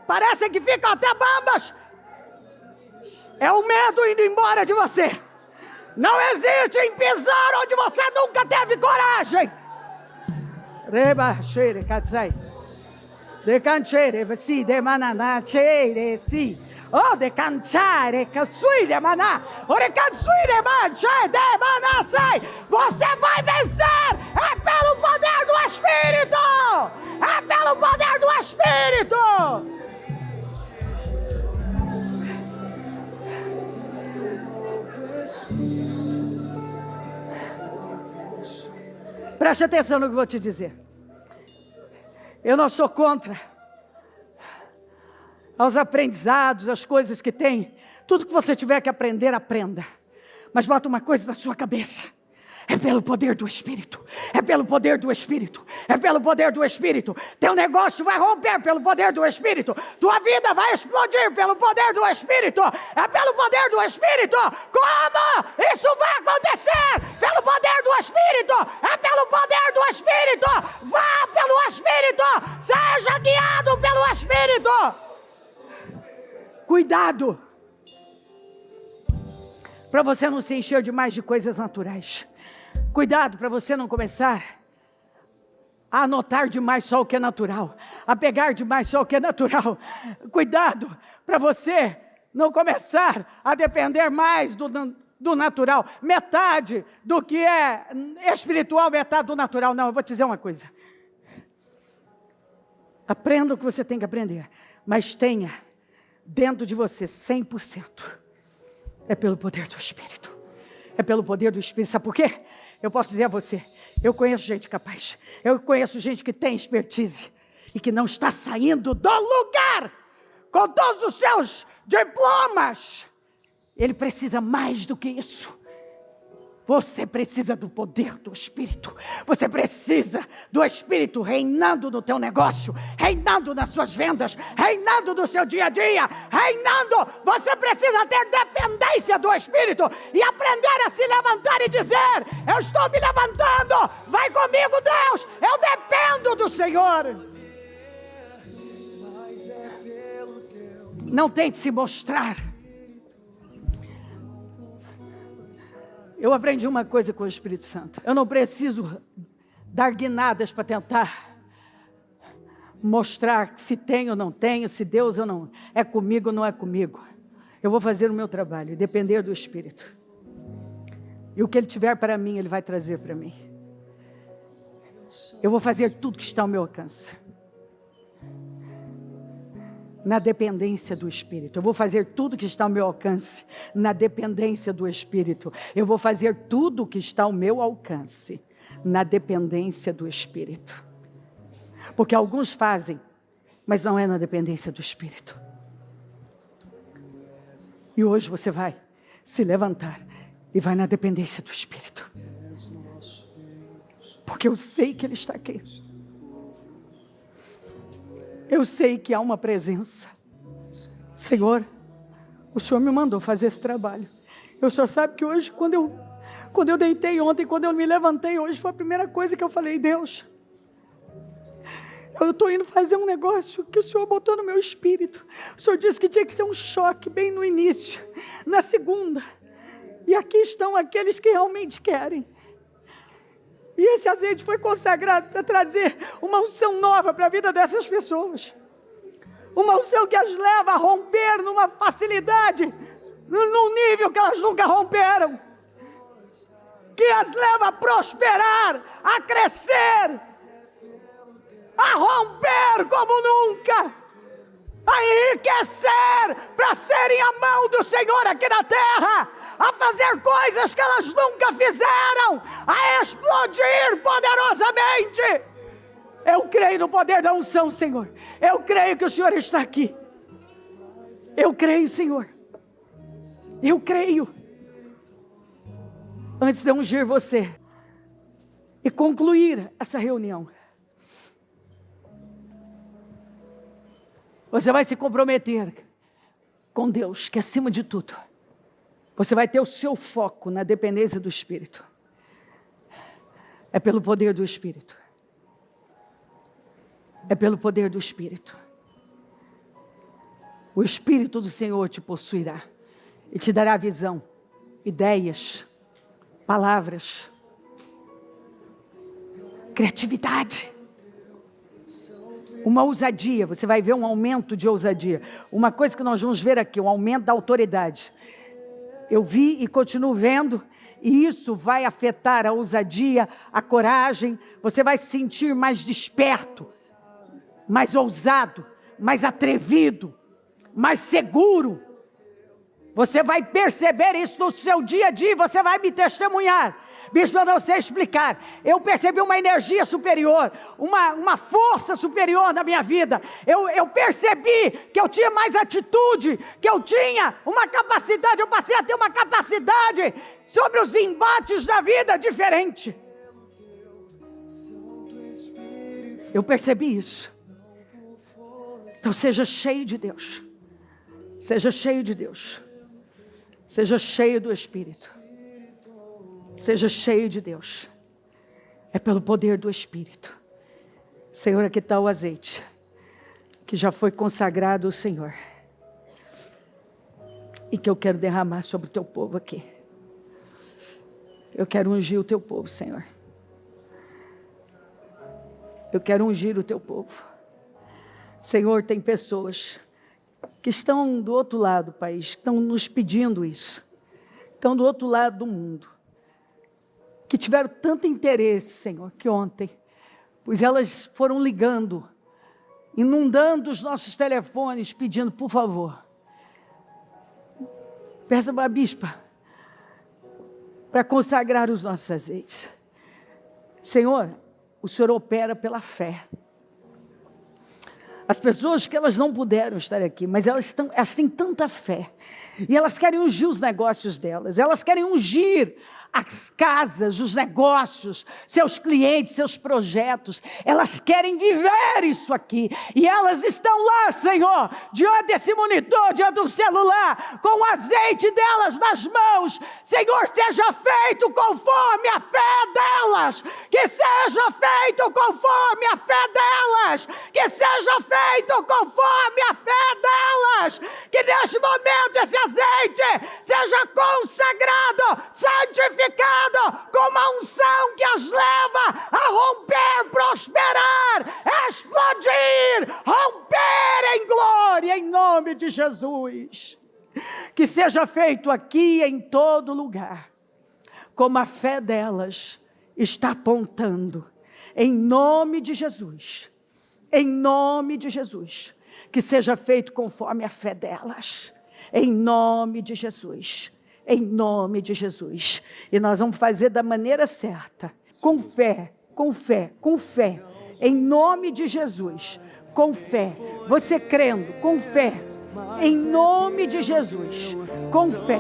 parecem que ficam até bambas, é o medo indo embora de você. Não hesite em pisar onde você nunca teve coragem. Reba, cheire, casai. De canchere, si, de mananá, cheire, si. Oh, de cancare, cansui de maná. Ore cansui de mancha, de maná, sai. Você vai vencer. É pelo poder do Espírito. É pelo poder do Espírito. Preste atenção no que eu vou te dizer. Eu não sou contra aos aprendizados, as coisas que tem. Tudo que você tiver que aprender, aprenda. Mas bota uma coisa na sua cabeça. É pelo poder do Espírito. É pelo poder do Espírito. É pelo poder do Espírito. Teu negócio vai romper pelo poder do Espírito. Tua vida vai explodir pelo poder do Espírito. É pelo poder do Espírito. Como isso vai acontecer? Pelo poder do Espírito. É pelo poder do Espírito. Vá pelo Espírito. Seja guiado pelo Espírito. Cuidado. Para você não se encher demais de coisas naturais. Cuidado para você não começar a anotar demais só o que é natural, a pegar demais só o que é natural. Cuidado para você não começar a depender mais do natural, metade do que é espiritual, metade do natural. Não, eu vou te dizer uma coisa. Aprenda o que você tem que aprender, mas tenha dentro de você 100%. É pelo poder do Espírito. É pelo poder do Espírito. Sabe por quê? Eu posso dizer a você, eu conheço gente capaz, eu conheço gente que tem expertise e que não está saindo do lugar com todos os seus diplomas. Ele precisa mais do que isso. Você precisa do poder do Espírito. Você precisa do Espírito reinando no teu negócio, reinando nas suas vendas, reinando no seu dia a dia, reinando. Você precisa ter dependência do Espírito e aprender a se levantar e dizer: eu estou me levantando, vai comigo, Deus, eu dependo do Senhor. Não tente se mostrar. Eu aprendi uma coisa com o Espírito Santo. Eu não preciso dar guinadas para tentar mostrar se tenho ou não tenho, se Deus ou não é comigo ou não é comigo. Eu vou fazer o meu trabalho e depender do Espírito. E o que Ele tiver para mim, Ele vai trazer para mim. Eu vou fazer tudo que está ao meu alcance. Na dependência do Espírito. Eu vou fazer tudo que está ao meu alcance, na dependência do Espírito. Eu vou fazer tudo que está ao meu alcance, na dependência do Espírito. Porque alguns fazem, mas não é na dependência do Espírito. E hoje você vai se levantar e vai na dependência do Espírito. Porque eu sei que Ele está aqui. Eu sei que há uma presença. Senhor, o Senhor me mandou fazer esse trabalho. O Senhor sabe que hoje, quando eu deitei ontem, quando eu me levantei hoje, foi a primeira coisa que eu falei: Deus, eu estou indo fazer um negócio que o Senhor botou no meu espírito. O Senhor disse que tinha que ser um choque bem no início, na segunda. E aqui estão aqueles que realmente querem. E esse azeite foi consagrado para trazer uma unção nova para a vida dessas pessoas. Uma unção que as leva a romper numa facilidade, num nível que elas nunca romperam. Que as leva a prosperar, a crescer, a romper como nunca. A enriquecer para serem a mão do Senhor aqui na terra, a fazer coisas que elas nunca fizeram, a explodir poderosamente. Eu creio no poder da unção, Senhor. Eu creio que o Senhor está aqui. Eu creio, Senhor. Eu creio. Antes de eu ungir você, e concluir essa reunião, você vai se comprometer com Deus, que acima de tudo, você vai ter o seu foco na dependência do Espírito. É pelo poder do Espírito. É pelo poder do Espírito. O Espírito do Senhor te possuirá e te dará visão, ideias, palavras, criatividade, uma ousadia. Você vai ver um aumento de ousadia. Uma coisa que nós vamos ver aqui, um aumento da autoridade. Eu vi e continuo vendo, e isso vai afetar a ousadia, a coragem. Você vai se sentir mais desperto, mais ousado, mais atrevido, mais seguro. Você vai perceber isso no seu dia a dia, você vai me testemunhar. Bispo, eu não sei explicar. Eu percebi uma energia superior, uma força superior na minha vida. Eu percebi que eu tinha mais atitude, que eu tinha uma capacidade, eu passei a ter uma capacidade sobre os embates da vida diferente. Eu percebi isso. Então seja cheio de Deus. Seja cheio de Deus. Seja cheio do Espírito. Seja cheio de Deus. É pelo poder do Espírito. Senhor, aqui está o azeite, que já foi consagrado ao Senhor. E que eu quero derramar sobre o teu povo aqui. Eu quero ungir o teu povo, Senhor. Eu quero ungir o teu povo. Senhor, tem pessoas que estão do outro lado do país, que estão nos pedindo isso. Estão do outro lado do mundo. Que tiveram tanto interesse, Senhor, que ontem, pois elas foram ligando, inundando os nossos telefones, pedindo, por favor, peça para a bispa, para consagrar os nossos azeites. Senhor, o Senhor opera pela fé. As pessoas que elas não puderam estar aqui, mas elas têm tanta fé, e elas querem ungir os negócios delas, elas querem ungir as casas, os negócios, seus clientes, seus projetos. Elas querem viver isso aqui. E elas estão lá, Senhor, diante desse monitor, diante do celular, com o azeite delas nas mãos. Senhor, seja feito conforme a fé delas. Que seja feito conforme a fé delas. Que seja feito conforme a fé delas. Que neste momento esse azeite seja consagrado, santificado, com uma unção que as leva a romper, prosperar, explodir, romper em glória, em nome de Jesus. Que seja feito aqui em todo lugar, como a fé delas está apontando, em nome de Jesus, em nome de Jesus. Que seja feito conforme a fé delas, em nome de Jesus. Em nome de Jesus. E nós vamos fazer da maneira certa. Com fé, com fé, com fé. Em nome de Jesus. Com fé. Você crendo, com fé. Em nome de Jesus. Com fé.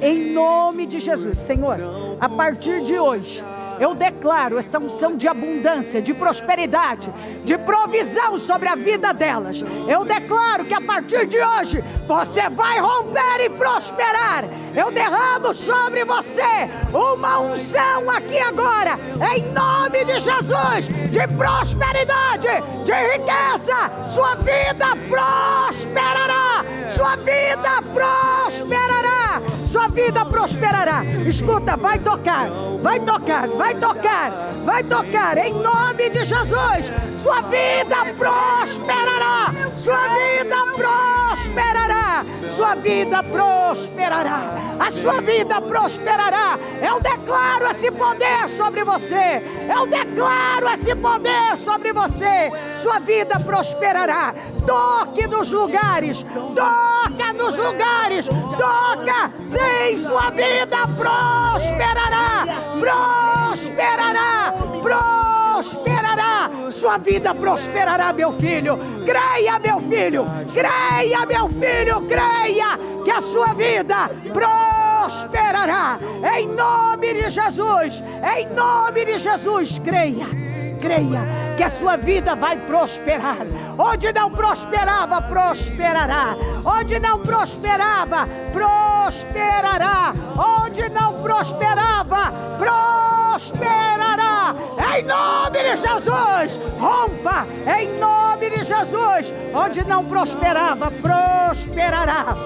Em nome de Jesus. Senhor, a partir de hoje, eu declaro essa unção de abundância, de prosperidade, de provisão sobre a vida delas. Eu declaro que a partir de hoje, você vai romper e prosperar. Eu derramo sobre você uma unção aqui agora, em nome de Jesus, de prosperidade, de riqueza. Sua vida prosperará. Sua vida prosperará. Sua vida prosperará. Escuta, vai tocar, vai tocar, vai tocar, vai tocar, em nome de Jesus. Sua vida prosperará. Sua vida prosperará. Sua vida prosperará. A sua vida prosperará. Eu declaro esse poder sobre você. Eu declaro esse poder sobre você. Sua vida prosperará. Toque nos lugares. Toca nos lugares. Toca. Sim, sua vida prosperará. Prosperará. Prosperará. Sua vida prosperará, meu filho. Creia, meu filho. Creia, meu filho. Creia que a sua vida prosperará. prosperará. Em nome de Jesus, em nome de Jesus, creia que a sua vida vai prosperar. Onde não prosperava, prosperará. Onde não prosperava, prosperará. Onde não prosperava, prosperará. Em nome de Jesus, rompa. Em nome de Jesus, onde não prosperava, prosperará.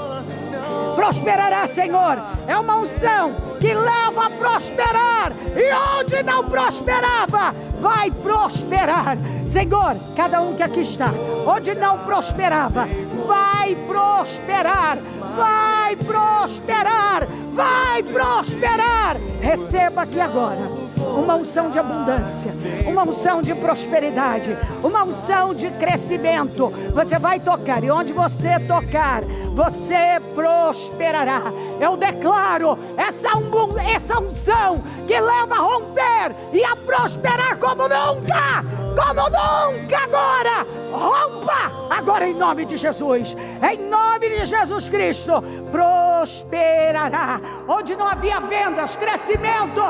Prosperará, Senhor. É uma unção que leva a prosperar. E onde não prosperava, vai prosperar. Senhor, cada um que aqui está, onde não prosperava, vai prosperar. Vai prosperar. Vai prosperar. Receba aqui agora uma unção de abundância, uma unção de prosperidade, uma unção de crescimento. Você vai tocar, e onde você tocar, você prosperará. Eu declaro essa unção que leva a romper e a prosperar como nunca agora. Rompa agora em nome de Jesus. Em nome de Jesus Cristo, prosperará. Onde não havia vendas, crescimento,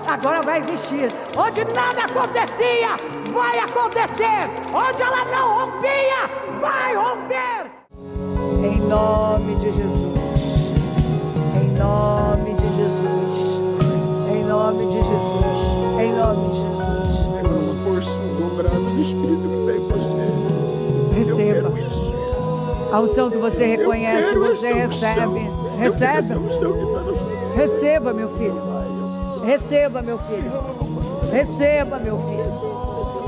agora vai existir. Onde nada acontecia, vai acontecer. Onde ela não rompia, vai romper. Em nome de Jesus. Em nome de Jesus. Em nome de Jesus. Em nome de Jesus. Porção dobrada do Espírito que tem em você. Receba a unção que você reconhece, você recebe. Recebe. Receba, meu filho. Receba, meu filho. Receba, meu filho.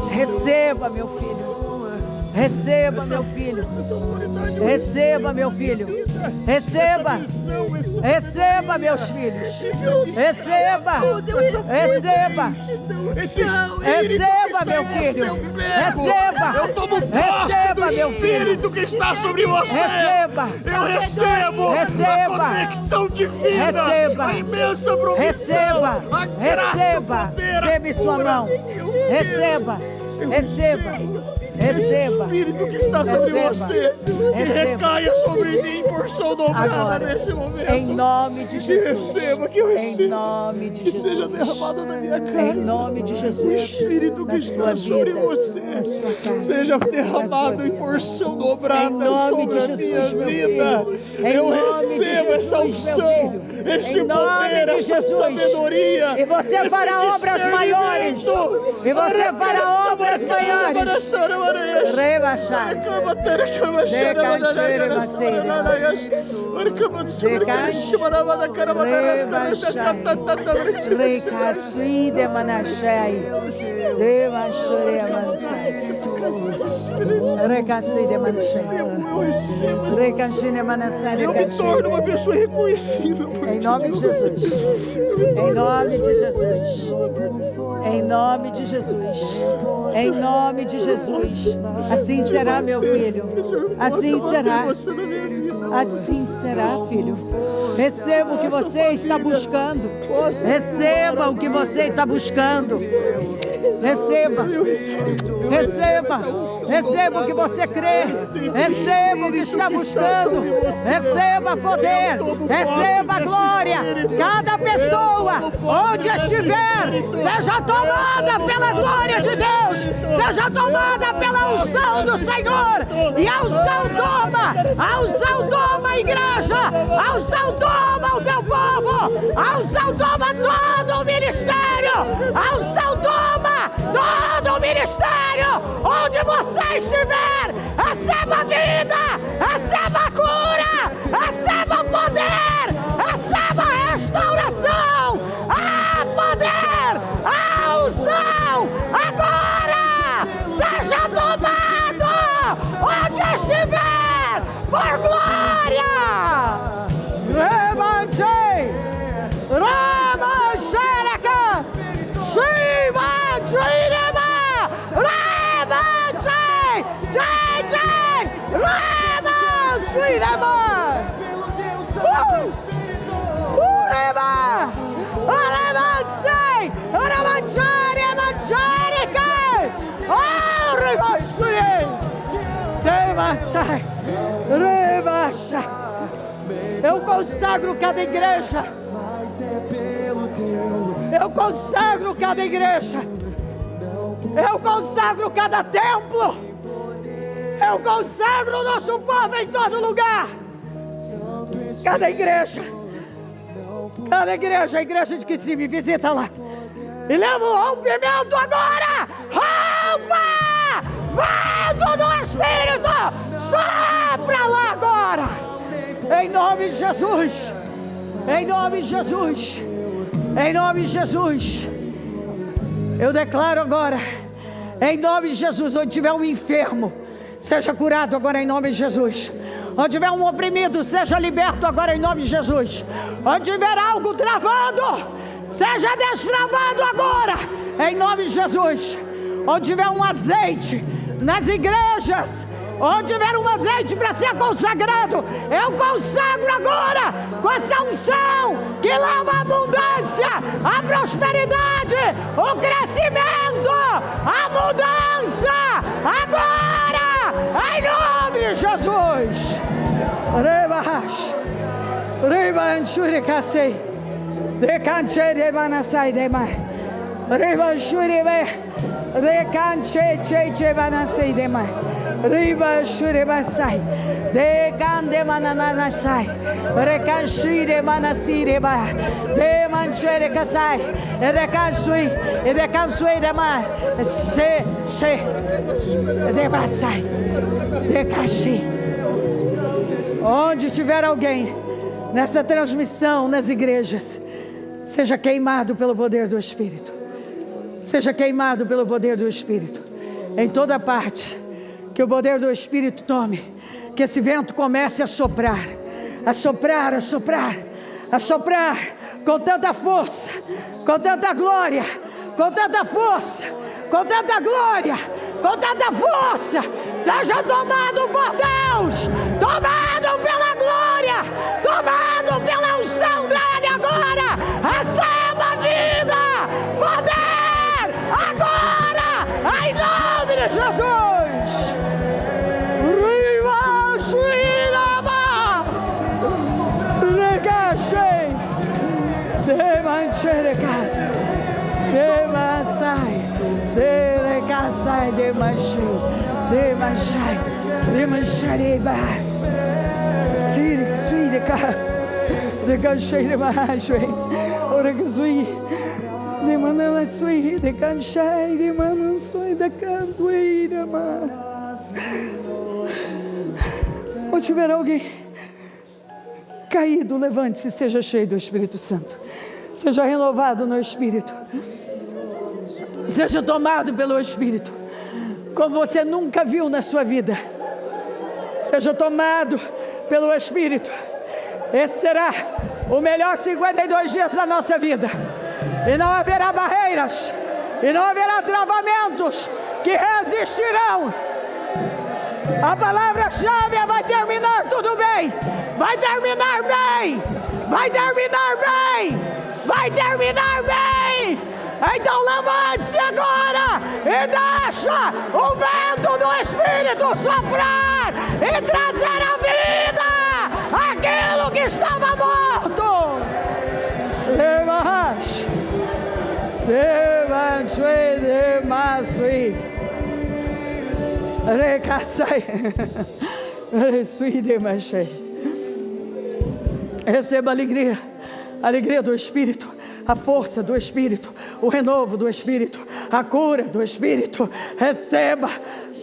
Receba, meu filho. Receba, meu filho. Receba, meu filho. Receba. Receba, meus filhos. Receba. Receba. Receba, meu filho. Receba. Eu tomo posse do Espírito que está sobre você. Receba. Eu recebo a conexão divina. Receba. A imensa provisão. Receba. A graça, Receba. o poder, Dê-me sua mão. Receba. Receba. Receba. O Espírito que está sobre você, que recaia sobre mim em porção dobrada agora, nesse momento. Em nome de Jesus. Receba, que eu receba. Em nome de que Jesus. seja derramado na minha casa. Em nome de Jesus. O Espírito que está sobre você seja derramado em porção dobrada sobre a minha vida. Eu recebo essa unção, esse poder, essa sabedoria. E você fará obras maiores. E você fará obras maiores. Rebaixai. Eu me torno uma pessoa reconhecível. Em nome de Jesus. Em nome de Jesus. Em nome de Jesus. Em nome de Jesus. Assim será, meu filho. Assim será. Assim será, filho. Receba o que você está buscando. Receba o que você está buscando. Receba. Receba. Receba o que você crê. Receba o que está buscando. Receba poder. Receba glória. Cada pessoa, onde estiver, seja tomada pela glória de Deus. Seja tomada pela unção do Senhor. E a unção toma a igreja. A unção toma o teu povo. A unção toma todo o ministério. A unção toma todo o ministério. Onde você estiver, receba vida, receba cura, receba poder, receba restauração. Há poder, há unção. Agora seja tomado onde estiver, por glória. Remanjei, Ramanjereka, Shiva Jirema, Remanjei, JJ, Remanjirema, Urema, Remanjei, Remanjereka, Remanjei, Remanjei, Remanjei. Eu consagro cada igreja Eu consagro cada igreja. Eu consagro cada templo. Eu consagro o nosso povo em todo lugar. Cada igreja. Cada igreja, a igreja de Kissimmee, visita lá. E leva o rompimento agora. Rompa! Vento do Espírito! Sopra lá agora! Em nome de Jesus! Em nome de Jesus! Em nome de Jesus! Eu declaro agora, em nome de Jesus, onde tiver um enfermo, seja curado agora em nome de Jesus. Onde tiver um oprimido, seja liberto agora em nome de Jesus. Onde tiver algo travado, seja destravado agora em nome de Jesus. Onde tiver um azeite nas igrejas, onde tiver um azeite para ser consagrado, eu consagro agora com essa unção que leva a abundância, a prosperidade, o crescimento, a mudança agora em nome de Jesus. Rebash, Rebanchuri Kasei, Decanche de Manasai de Mai, Rebanchuri Be, Decanche Cheche Manasai de Mai, Rebanchuri Basai, Decande Mananasai, Recanchi de Manasi de Mai, De Manchere Kasai, Decansui de Mai, de Basai, Decachi. Onde tiver alguém nessa transmissão, nas igrejas, seja queimado pelo poder do Espírito. Seja queimado pelo poder do Espírito. Em toda parte, que o poder do Espírito tome. Que esse vento comece a soprar. A soprar, a soprar. A soprar com tanta força, com tanta glória, com tanta força, com tanta glória, com tanta força. Seja tomado por Deus, tomado pela glória, tomado pela unção dele agora. Receba vida, poder, agora, em nome de Jesus. Riva, Shirama, Regachei, Demancherecas, Demasai, Derecasai, Demanchei. De manchai, de manchareba, siri, sui de cá, de canchei de manchei, ora que sui, de manana sui, de canchai, de manan sui, de cantueira, onde tiver alguém caído, levante-se, seja cheio do Espírito Santo, seja renovado no Espírito, seja tomado pelo Espírito. Como você nunca viu na sua vida, seja tomado pelo Espírito. Esse será o melhor 52 dias da nossa vida, e não haverá barreiras, e não haverá travamentos que resistirão. A palavra-chave vai terminar tudo bem, vai terminar bem, vai terminar bem, vai terminar bem. Então levante-se agora e deixa o vento do Espírito soprar e trazer à vida aquilo que estava morto. Receba a alegria do Espírito, a força do Espírito, o renovo do Espírito, a cura do Espírito. Receba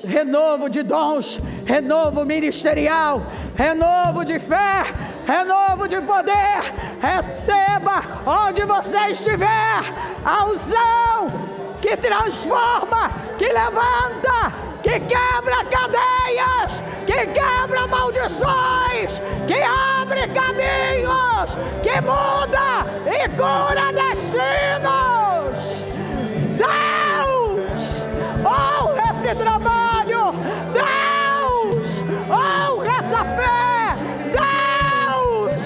renovo de dons, renovo ministerial, renovo de fé, renovo de poder. Receba onde você estiver a unção que transforma, que levanta, que quebra cadeias, que quebra maldições, que abre caminhos, que muda e cura destinos. Deus, honra esse trabalho. Deus, honra essa fé. Deus,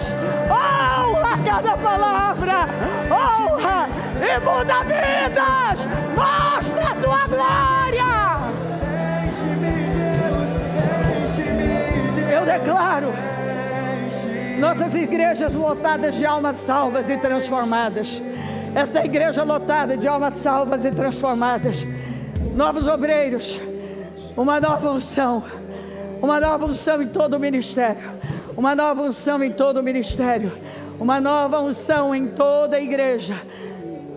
honra cada palavra. Honra e muda vidas. Mostra a tua glória. Eu declaro Nossas igrejas lotadas de almas salvas e transformadas. Esta igreja lotada de almas salvas e transformadas. Novos obreiros. Uma nova unção. Uma nova unção em todo o ministério. Uma nova unção em todo o ministério. Uma nova unção em toda a igreja.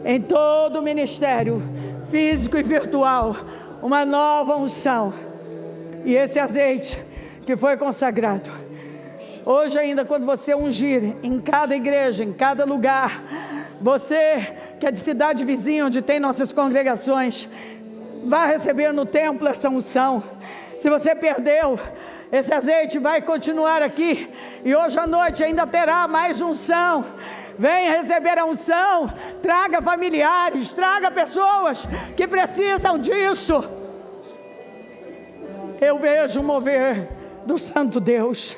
Em todo o ministério. Físico e virtual. Uma nova unção. E esse azeite que foi consagrado. Hoje ainda, quando você ungir em cada igreja, em cada lugar, você que é de cidade vizinha, onde tem nossas congregações, vai receber no templo essa unção. Se você perdeu, esse azeite vai continuar aqui. E hoje à noite ainda terá mais unção. Venha receber a unção. Traga familiares, traga pessoas que precisam disso. Eu vejo o mover do Santo Deus.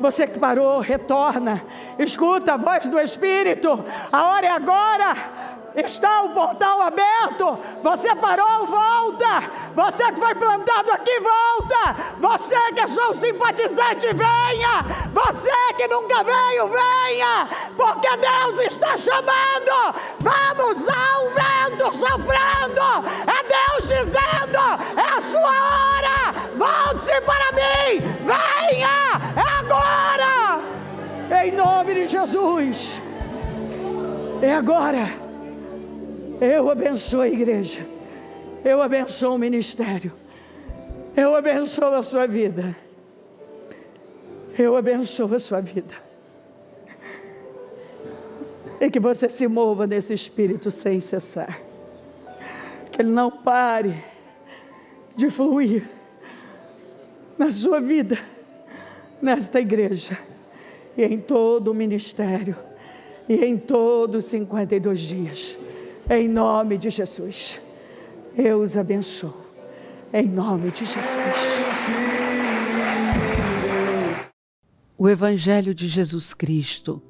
Você que parou, retorna. Escuta a voz do Espírito. A hora é agora. Está o portal aberto. Você parou, volta. Você que foi plantado aqui, volta. Você que é um simpatizante, venha. Você que nunca veio, venha. Porque Deus está chamando. Vamos ao vento soprando. É Deus dizendo: é a sua hora. Volte-se para mim. Venha. É agora. Em nome de Jesus. É agora. Eu abençoo a igreja. Eu abençoo o ministério. Eu abençoo a sua vida. Eu abençoo a sua vida. E que você se mova nesse espírito sem cessar. Que ele não pare de fluir na sua vida, nesta igreja, e em todo o ministério, e em todos os 52 dias. Em nome de Jesus, eu os abençoo. Em nome de Jesus. O Evangelho de Jesus Cristo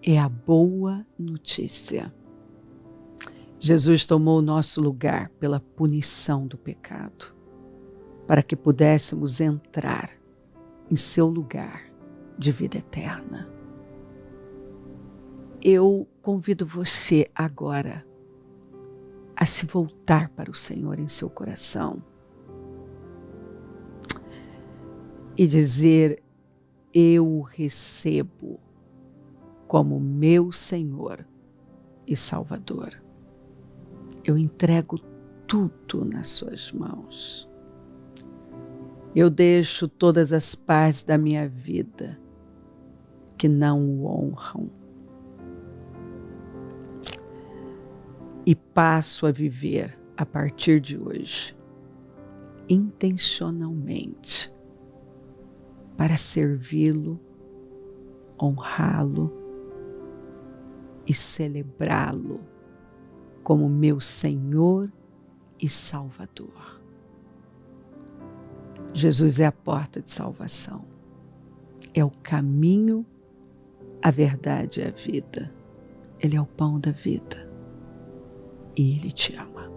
é a boa notícia. Jesus tomou o nosso lugar pela punição do pecado, para que pudéssemos entrar em seu lugar de vida eterna. Eu convido você agora a se voltar para o Senhor em seu coração e dizer: eu o recebo como meu Senhor e Salvador. Eu entrego tudo nas suas mãos. Eu deixo todas as partes da minha vida que não o honram e passo a viver a partir de hoje intencionalmente para servi-lo, honrá-lo e celebrá-lo como meu Senhor e Salvador. Jesus é a porta de salvação, é o caminho, a verdade e a vida. Ele é o pão da vida e Ele te ama.